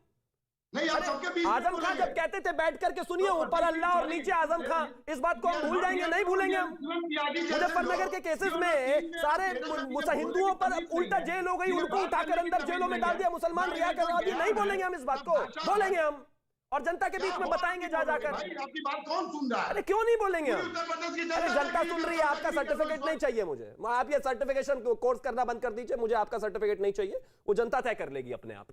नहीं, आप सबके बीच आजम खान जब कहते थे बैठ करके सुनिए, ऊपर अल्लाह और नीचे आजम खान, इस बात को हम भूल जाएंगे? नहीं भूलेंगे हम। मुजफ्फरनगर के केसेस में सारे हिंदुओं पर उल्टा जेल हो गई, उनको उठाकर अंदर जेलों में डाल दिया, मुसलमान रिहा करवा दिए। नहीं बोलेंगे हम इस बात को, बोलेंगे हम और जनता के बीच में बताएंगे जा जाकर। आपकी बात कौन सुन रहा है? अरे क्यों नहीं बोलेंगे हम? उत्तर प्रदेश की अरे जनता सुन रही है, आपका सर्टिफिकेट नहीं चाहिए मुझे। आप ये सर्टिफिकेशन कोर्स करना बंद कर दीजिए, मुझे आपका सर्टिफिकेट नहीं चाहिए, वो जनता तय कर लेगी अपने आप।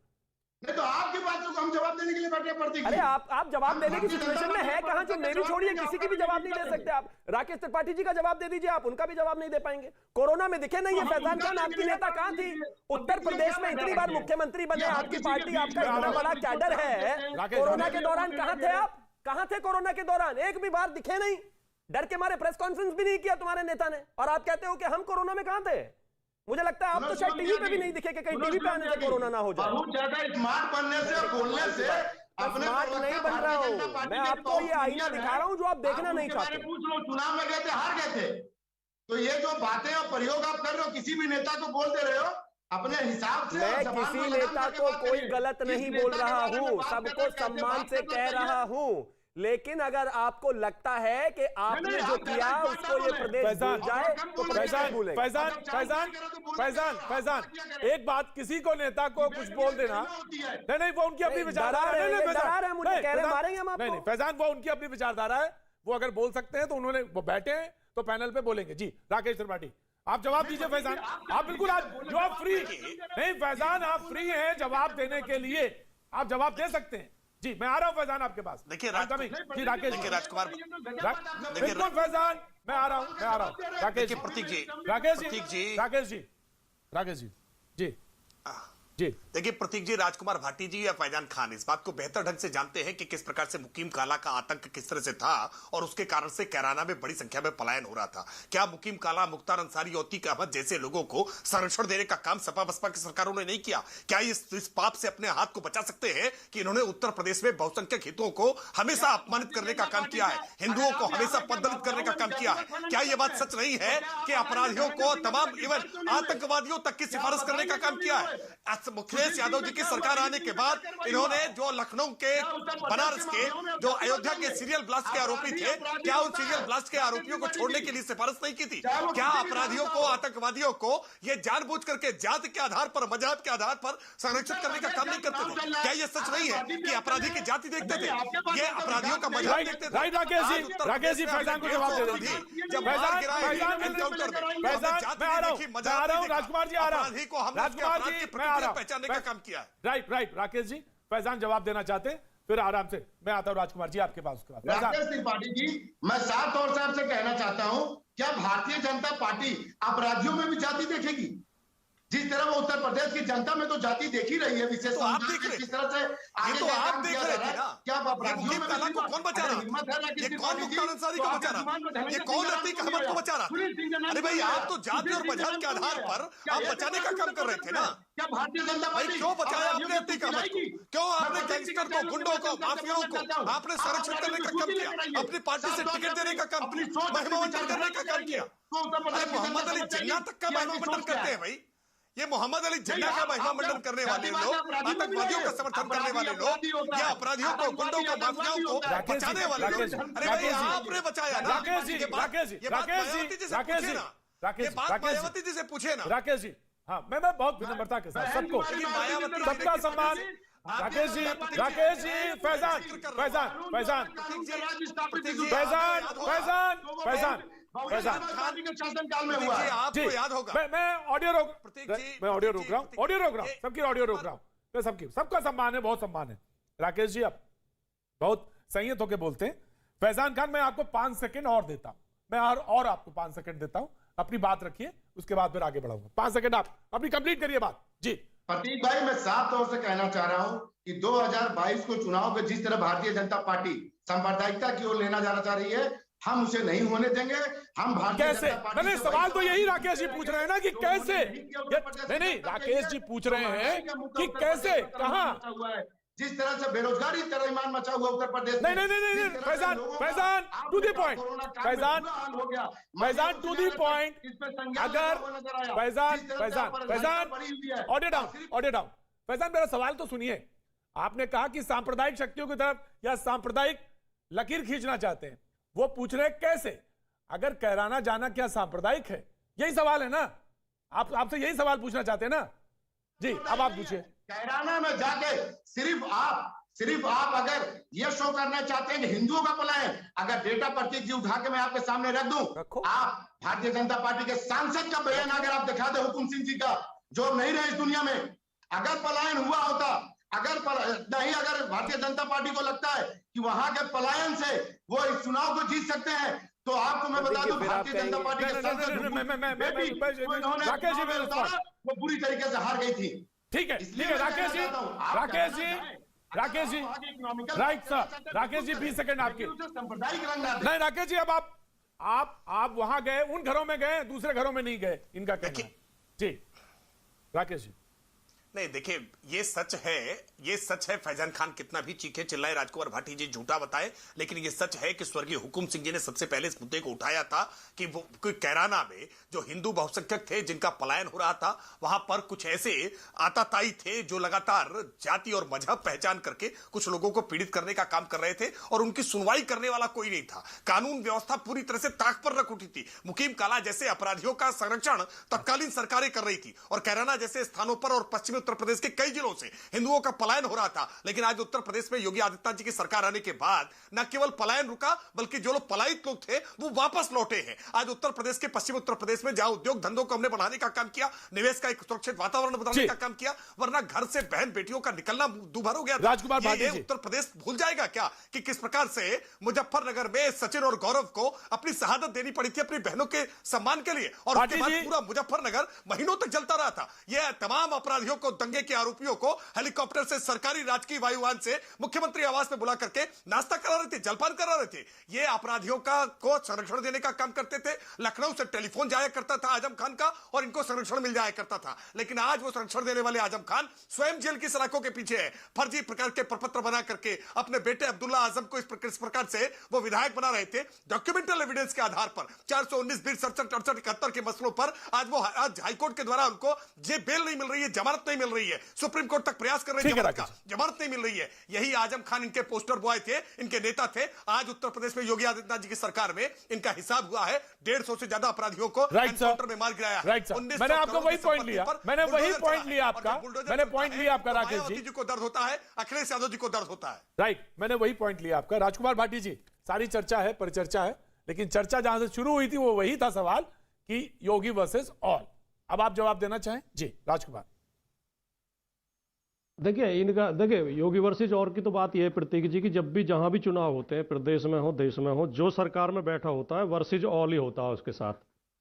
नहीं तो आपकी बातों को हम जवाब देने के लिए बैठे पड़ती। अरे आप जवाब देने की सिचुएशन में है कहां? जो मेरी छोड़िए, किसी की भी जवाब नहीं दे सकते आप। राकेश त्रिपाठी जी का जवाब दे दीजिए, आप उनका भी जवाब नहीं दे पाएंगे। कोरोना में दिखे नहीं, ये फैजान खान आपकी नेता कहां थी? उत्तर प्रदेश में इतनी बार मुख्यमंत्री बने, आपकी पार्टी, आपका इतना बड़ा कैडर है, कोरोना के दौरान कहां थे आप? कहां थे कोरोना के दौरान? एक भी बार दिखे नहीं, डर के मारे प्रेस कॉन्फ्रेंस भी नहीं किया तुम्हारे नेता ने, और आप कहते हो कि हम कोरोना में कहां थे? मुझे लगता है आप तो शायद टीवी पे भी नहीं दिखे कि कहीं टीवी पे आने से कोरोना ना हो जाए। बहुत ज्यादा स्मार्ट बनने से और बोलने से अपने स्मार्ट नहीं बन रहा हूं मैं, आपको ये आईना दिखा रहा हूं जो आप देखना नहीं चाहते। पूछ लो, चुनाव में गए थे, हार गए थे, तो ये जो बातें और प्रयोग आप कर रहे हो, किसी भी नेता को बोल दे रहे हो अपने हिसाब से। मैं किसी नेता को कोई गलत नहीं बोल रहा हूं, सबको सम्मान से कह रहा हूं, लेकिन अगर आपको लगता है कि आपने जो किया उसको ये प्रदेश भूल जाए तो फैजान, एक बात, किसी को नेता को कुछ बोल देना नहीं, वो उनकी अपनी विचारधारा है। मुझे कह रहे मारेंगे हम आपको। नहीं फैजान, वो उनकी अपनी विचारधारा है, वो अगर बोल सकते हैं तो उन्होंने, वो बैठे हैं तो पैनल पे बोलेंगे। जी राकेश त्रिपाठी, आप जवाब दीजिए। फैजान आप बिल्कुल, आप फ्री नहीं, फैजान आप फ्री हैं जवाब देने के लिए, आप जवाब दे सकते हैं। जी मैं आ रहा हूं फैजान आपके पास। देखिए जी राकेश, देखिए राजकुमार, बिल्कुल फैजान, मैं आ रहा हूं राकेश प्रतीक जी, राकेश जी जी देखिए प्रतीक जी, राजकुमार भाटी जी या फैजान खान इस बात को बेहतर ढंग से जानते हैं कि किस प्रकार से मुकीम काला का आतंक किस तरह से था और उसके कारण से कैराना में बड़ी संख्या में पलायन हो रहा था। क्या मुकीम काला, मुख्तार अंसारी, औतीक अहमद जैसे लोगों को संरक्षण देने का काम सपा बसपा की सरकारों ने नहीं किया? क्या इस पाप से अपने हाथ को बचा सकते हैं कि इन्होंने उत्तर प्रदेश में बहुसंख्यक हितों को हमेशा अपमानित करने का काम किया है, हिंदुओं को हमेशा पददलित करने का काम किया है? क्या यह बात सच नहीं है कि अपराधियों को, तमाम इवन आतंकवादियों तक की सिफारिश करने का काम किया है? अखिलेश यादव जी की सरकार आने के बाद इन्होंने जो लखनऊ के, बनारस के, जो अयोध्या के सीरियल ब्लास्ट के आरोपी थे, क्या उन सीरियल ब्लास्ट के आरोपियों को छोड़ने के लिए सिफारिश नहीं की थी? क्या अपराधियों को, आतंकवादियों को ये जानबूझ करके जाति के आधार पर, मजहब के आधार पर संरक्षित करने का काम नहीं करते थे? क्या ये सच नहीं है कि अपराधी की जाति देखते थे, ये अपराधियों का मजहब देखते थे? राकेश जी फैजान को जवाब दे दीजिए। जब एनकाउंटर राजकुमार जी आ रहा हूं, राजकुमार जी मैं आ रहा हूं, पहचानने का काम किया है। राइट राकेश जी, फैजान जवाब देना चाहते हैं, फिर आराम से मैं आता हूं राजकुमार जी आपके पास। उसके बाद राकेश त्रिपाठी जी, मैं साफ तौर से आपसे कहना चाहता हूं, क्या भारतीय जनता पार्टी अपराधियों में भी जाति देखेगी? जिस तरह वो उत्तर प्रदेश की जनता में तो जाति देख ही रही है, विशेष तो आप समुदाय देख में रहे जिस तरह से ये आगे तो का आप काम देख किया रहे जा थे रहा ना। है। क्या आप ये अपराधियों मुकीम में काला भी को कौन बचा अगर रहा हिम्मत है ना था? ये किसी कौन पार्टी मुख्तार की, अंसारी तो को आप बचा रहा अंजुमान में था? ये धर्मेंद्र कौन सिंह का नाम अतीक क्यों अहमद को लिया? बचा रहा सुनील सिंह का था? नाम अरे भाई क्यों आप लिया? तो जाति और सुशील सिंह का मजहब के नाम क्यों आधार लिया? पर क्या आप एक बचाने का अपराधी काम उत्तर कर रहे प्रदेश थे में? ना। क्या भारतीय जनता भाई पार्टी क्यों बचाया अपराधियों आपने की अतीक सूची अहमद को? लाएगी? क्यों मैं आपने प्रत्येक गैंगस्टर को, टिकट गुंडों को, चैनल के माफियाओं को माध्यम से आपने आप संरक्षण अपराधियों करने की का सूची काम किया, लेकर आइए। अपनी पार्टी से साफ तौर टिकट पे देने का काम अपनी किया, सोच, महिमा अपनी मंडन करने का काम किया। तो उत्तर प्रदेश अरे की जनता मोहम्मद अली समझ जिन्ना जाएगी तक का कि महिमा आपकी मंडन सोच क्या करते है। हैं भाई। ये मोहम्मद अली जिन्ना नहीं, का आप- महिमा आप मंडन जब करने वाले जातिवाद लोग, अपराधियों में भी आतंकवादियों का नहीं है। समर्थन करने अपराधी वाले अपराधी लोग, होता या है। अपराधियों को, गुंडों को, आतंकवादी माफियाओं को होता है। बचाने वाले लोग। राकेश जी, अरे भाई राकेश जी, आपने बचाया ना। राकेश जी, ये बात- राकेश जी, ये बात राकेश जी, मायावती जी से राकेश पूछे जी, ना। राकेश ये जी, बात राकेश जी। मायावती जी से पूछे ना। राकेश जी, हाँ मैं बहुत विनम्रता के साथ सबको, सबका सम्मान। राकेश जी, राकेश जी, फैजान, फैजान, फैजान, फैजान, फैजान, फैजान, फैजान, शासनकाल में हुआ देखिए है। आपको याद होगा। मैं ऑडियो रोक, प्रतीक जी, मैं ऑडियो प्रतीक रोक रहा हूँ, जी, ऑडियो रोक रहा हूँ, ये- सबकी ऑडियो रोक रहा हूँ। मैं सबकी, सबका सम्मान है, बहुत सम्मान है। राकेश जी आप बहुत संयत होकर बोलते हैं। फैजान खान मैं आपको 5 सेकंड और देता हूं, मैं और आपको 5 सेकंड देता हूं, अपनी बात रखिए, उसके बाद फिर आगे बढ़ाऊंगा। 5 सेकंड आप अपनी कंप्लीट करिए बात जी। प्रतीक भाई, मैं साफ तौर से कहना चाह रहा हूं कि 2022 को चुनाव के जिस तरह भारतीय जनता पार्टी सांप्रदायिकता की ओर लेना जाना चाह रही है, हम उसे नहीं होने देंगे। हम भारतीय कैसे? जनता पार्टी नहीं, से सवाल तो वही यही सवाल राकेश जी पूछ रहे हैं ना कि जो कैसे? उन्होंने नहीं किया उत्तर प्रदेश नहीं, की जनता के राकेश लिए, जी पूछ जो रहे महंगाई हैं का मुद्दा कि उत्तर कैसे, प्रदेश में कहां? मचा हुआ है। जिस तरह से बेरोजगारी तरह मचा हुआ उत्तर प्रदेश में, नहीं, नहीं, नहीं, नहीं, जिस तरह से फैजान, लोगों का फैजान, आपने to the कहा point, कोरोना काल में फैजान, बुरा हाल हो गया। फैजान, महिला to the उजाला point, इस पे संज्ञान अगर लेता हुआ नजर आया। फैजान, जिस तरह से फैजान, अपराधिता फैजान, बढ़ी हुई है। Audio down, audio down. Faizan मेरा सवाल तो सुनिए। आपने कहा कि सांप्रदायिक शक्तियों की तरफ या सांप्रदायिक लकीर खींचना चाहते हैं, वो पूछ रहे कैसे? अगर कैराना जाना क्या सांप्रदायिक है? यही सवाल है ना, आप आपसे यही सवाल पूछना चाहते हैं ना जी। अब आप पूछिए। कैराना में जाके सिर्फ आप अगर ये शो करना चाहते हैं कि हिंदुओं का पलायन, अगर डेटा प्रतीक जी उठा के मैं आपके सामने रख दूं, रखो। आप भारतीय जनता पार्टी के सांसद का बयान अगर आप दिखा दे, हुकुम सिंह जी का, जो नहीं रहे इस दुनिया में, अगर पलायन हुआ होता, अगर भारतीय जनता पार्टी को लगता है कि वहां के पलायन से वो इस चुनाव को जीत सकते हैं, तो आपको मैं बता दूं भारतीय जनता पार्टी के सांसद राकेश जी मेरे वो बुरी तरीके से हार गई थी। ठीक है, ठीक है Rakesh ji, Rakesh ji, Rakesh ji, right sir, Rakesh ji 20 second आपके। सांप्रदायिक रंग ना दे। नहीं राकेश जी, अब आप वहां गए, उन घरों में गए, दूसरे घरों में नहीं गए, इनका कहना है जी। राकेश जी नहीं देखिए, ये सच है फैजान खान कितना भी चीखे चिल्लाए, राजकुमार भाटी जी झूठा बताए, लेकिन ये सच है कि स्वर्गीय हुकुम सिंह जी ने सबसे पहले इस मुद्दे को उठाया था कि वो कोई कैराना में जो हिंदू बहुसंख्यक थे जिनका पलायन हो रहा था, वहां पर कुछ ऐसे आताताई थे जो लगातार जाति और मजहब पहचान करके कुछ लोगों को पीड़ित करने का काम कर रहे थे, और उनकी सुनवाई करने वाला कोई नहीं था। कानून व्यवस्था पूरी तरह से ताक पर रख उठी थी। मुकीम काला जैसे अपराधियों का संरक्षण तत्कालीन सरकारें कर रही थी, और कैराना जैसे स्थानों पर और पश्चिमी उत्तर प्रदेश के कई जिलों से हिंदुओं का पलायन हो रहा था। लेकिन आज उत्तर प्रदेश में योगी आदित्यनाथ जी की सरकार आने के बाद न केवल पलायन रुका, बल्कि जो लोग पलायित लोग थे वो वापस लौटे हैं। आज उत्तर प्रदेश के पश्चिम उत्तर प्रदेश में जहां उद्योग धंधों को हमने बढ़ाने का काम किया, निवेश का एक सुरक्षित वातावरण बनाने का काम किया, वरना घर से बहन बेटियों का निकलना दुभर हो गया था। राजकुमार भाटी जी, उत्तर प्रदेश भूल जाएगा क्या कि किस प्रकार से मुजफ्फरनगर में सचिन और गौरव को अपनी शहादत देनी पड़ी थी अपनी बहनों के सम्मान के लिए, और उसके बाद पूरा मुजफ्फरनगर महीनों तक जलता रहा था। यह तमाम अपराधियों को, दंगे के आरोपियों को हेलीकॉप्टर से, सरकारी राजकीय वायुयान से मुख्यमंत्री आवास में बुला करके नाश्ता करा रहे थे, जलपान करा रहे थे। ये अपराधियों को संरक्षण देने का काम करते थे। लखनऊ से टेलीफोन जाया करता था आजम खान का, और इनको संरक्षण मिल जाया करता था। लेकिन आज वो संरक्षण देने वाले आजम खान स्वयं जेल की सलाखों के पीछे है। फर्जी प्रकार के प्रपत्र बना करके अपने बेटे अब्दुल्ला आजम को इस प्रकार से वो विधायक बना रहे थे। डॉक्यूमेंटल एविडेंस के आधार पर 419 20 67 68 71 के मसलों पर आज हाईकोर्ट के द्वारा उनको बेल नहीं मिल रही है, जमानत नहीं मिल रही है, सुप्रीम कोर्ट तक प्रयास कर रहे हैं, जमानत नहीं मिल रही है। यही आजम खान इनके पोस्टर बॉय थे, इनके नेता थे। आज उत्तर प्रदेश में योगी आदित्यनाथ जी की सरकार में इनका हिसाब हुआ है 150 से ज्यादा अपराधियों को एनकाउंटर में मार गिराया। मैंने आपको वही पॉइंट लिया, मैंने वही पॉइंट लिया आपका, मैंने पॉइंट लिया आपका राकेश जी को दर्द होता है, अखिलेश यादव जी को दर्द होता है। राइट, मैंने वही पॉइंट लिया आपका। राजकुमार भाटी जी, सारी चर्चा है, परिचर्चा है, लेकिन चर्चा जहां से शुरू हुई थी वो वही था सवाल कि योगी वर्सेस ऑल। अब आप जवाब देना चाहें जी राजकुमार। देखिए योगी वर्सेस और की तो बात यह है प्रतीक जी की, जब भी जहां भी चुनाव होते हैं, प्रदेश में हो देश में हो, जो सरकार में बैठा होता है वर्सेस ऑल ही होता है उसके साथ।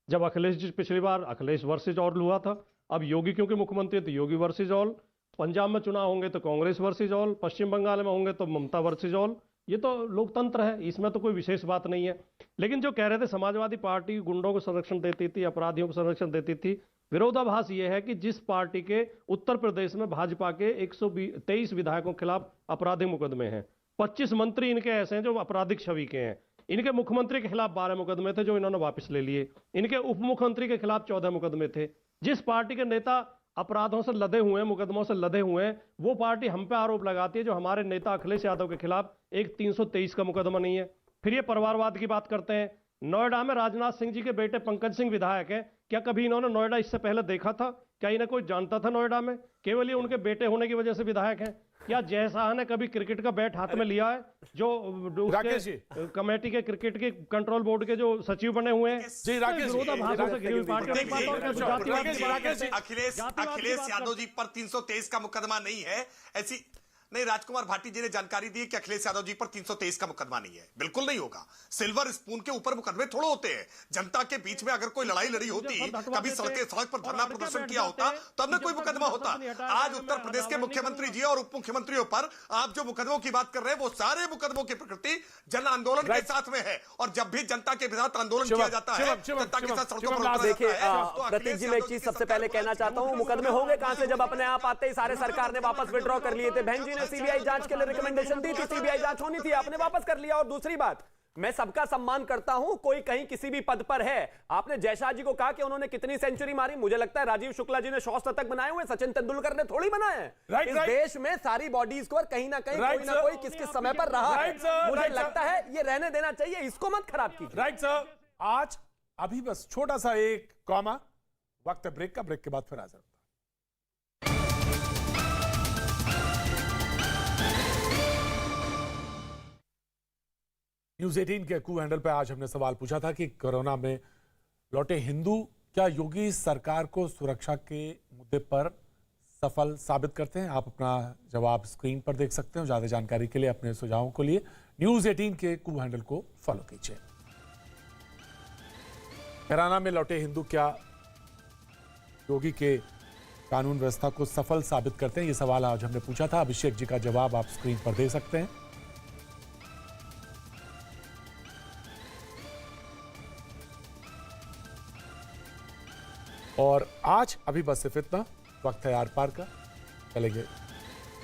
जब अखिलेश जी पिछली बार अखिलेश वर्सेस ऑल हुआ था, अब योगी क्योंकि मुख्यमंत्री तो योगी वर्सेज ऑल, पंजाब में चुनाव होंगे तो कांग्रेस वर्सेज ऑल, पश्चिम बंगाल में होंगे तो ममता वर्सेज ऑल। ये तो लोकतंत्र है, इसमें तो कोई विशेष बात नहीं है। लेकिन जो कह रहे थे समाजवादी पार्टी गुंडों को संरक्षण देती थी, अपराधियों को संरक्षण देती थी, विरोधाभास ये है कि जिस पार्टी के उत्तर प्रदेश में भाजपा के 123 विधायकों के खिलाफ आपराधिक मुकदमे हैं, 25 मंत्री इनके ऐसे हैं जो आपराधिक छवि के हैं, इनके मुख्यमंत्री के खिलाफ 12 मुकदमे थे जो इन्होंने वापस ले लिए, इनके उप मुख्यमंत्री के खिलाफ 14 मुकदमे थे। जिस पार्टी के नेता अपराधों से लदे हुए हैं, मुकदमों से लदे हुए हैं, वो पार्टी हम पे आरोप लगाती है जो हमारे नेता अखिलेश यादव के खिलाफ एक 323 का मुकदमा नहीं है। फिर ये परिवारवाद की बात करते हैं। नोएडा में राजनाथ सिंह जी के बेटे पंकज सिंह विधायक हैं, क्या कभी इन्होंने नोएडा इससे पहले देखा था? क्या इन्हें कोई जानता था नोएडा में? केवल ये उनके बेटे होने की वजह से विधायक हैं। क्या जय शाह ने कभी क्रिकेट का बैट हाथ में लिया है, जो उसके कमेटी के क्रिकेट के कंट्रोल बोर्ड के जो सचिव बने हुए हैं? जी राकेश अखिलेश यादव जी पर 323 का मुकदमा नहीं है, ऐसी नहीं। राजकुमार भाटी जी ने जानकारी दी कि अखिलेश यादव जी पर 323 का मुकदमा नहीं है। बिल्कुल नहीं होगा। सिल्वर स्पून के ऊपर मुकदमे थोड़े होते हैं। जनता के बीच में अगर कोई लड़ाई लड़ी होती, कभी सड़क पर धरना प्रदर्शन किया होता, तब में कोई मुकदमा होता। आज उत्तर प्रदेश के मुख्यमंत्री जी और उप मुख्यमंत्रियों पर आप जो मुकदमों की बात कर रहे हैं, वो सारे मुकदमों की प्रकृति जन आंदोलन के साथ में है। और जब भी जनता के साथ आंदोलन किया जाता है, जनता के साथ सड़कों पर देखिए प्रतीक जी, मैं एक चीज सबसे पहले कहना चाहता हूं, मुकदमे होंगे कहां से जब अपने आप आते ही सारे सरकार ने वापस विड्रॉ कर लिए थे। बहन जी ने सीबीआई जांच के लिए रिकमेंडेशन दी थी, सीबीआई जांच होनी थी, आपने वापस कर लिया। और दूसरी बात, मैं सबका सम्मान करता हूं, कोई कहीं किसी भी पद पर है। आपने जयशाह जी को कहा कि उन्होंने कितनी सेंचुरी मारी, मुझे लगता है राजीव शुक्ला जी ने 100 शतक बनाए हुए, सचिन तेंदुलकर ने थोड़ी बनाए हैं। इस देश में सारी बॉडीज को कहीं ना कहीं कोई ना कोई किस किस समय पर रहा है। मुझे लगता है ये रहने देना चाहिए, इसको मत खराब कीजिए। राइट सर, आज अभी बस छोटा सा एक कॉमा, वक्त है ब्रेक का, ब्रेक के बाद फिर हाजिर। न्यूज 18 के कू हैंडल पर आज हमने सवाल पूछा था कि कोरोना में लौटे हिंदू क्या योगी सरकार को सुरक्षा के मुद्दे पर सफल साबित करते हैं। आप अपना जवाब स्क्रीन पर देख सकते हैं। ज्यादा जानकारी के लिए अपने सुझावों के लिए न्यूज 18 के कू हैंडल को फॉलो कीजिए। हरियाणा में लौटे हिंदू क्या योगी के कानून व्यवस्था को सफल साबित करते हैं, ये सवाल आज हमने पूछा था। अभिषेक जी का जवाब आप स्क्रीन पर देख सकते हैं। और आज अभी बस सिर्फ इतना, वक्त है आर पार का, चलेंगे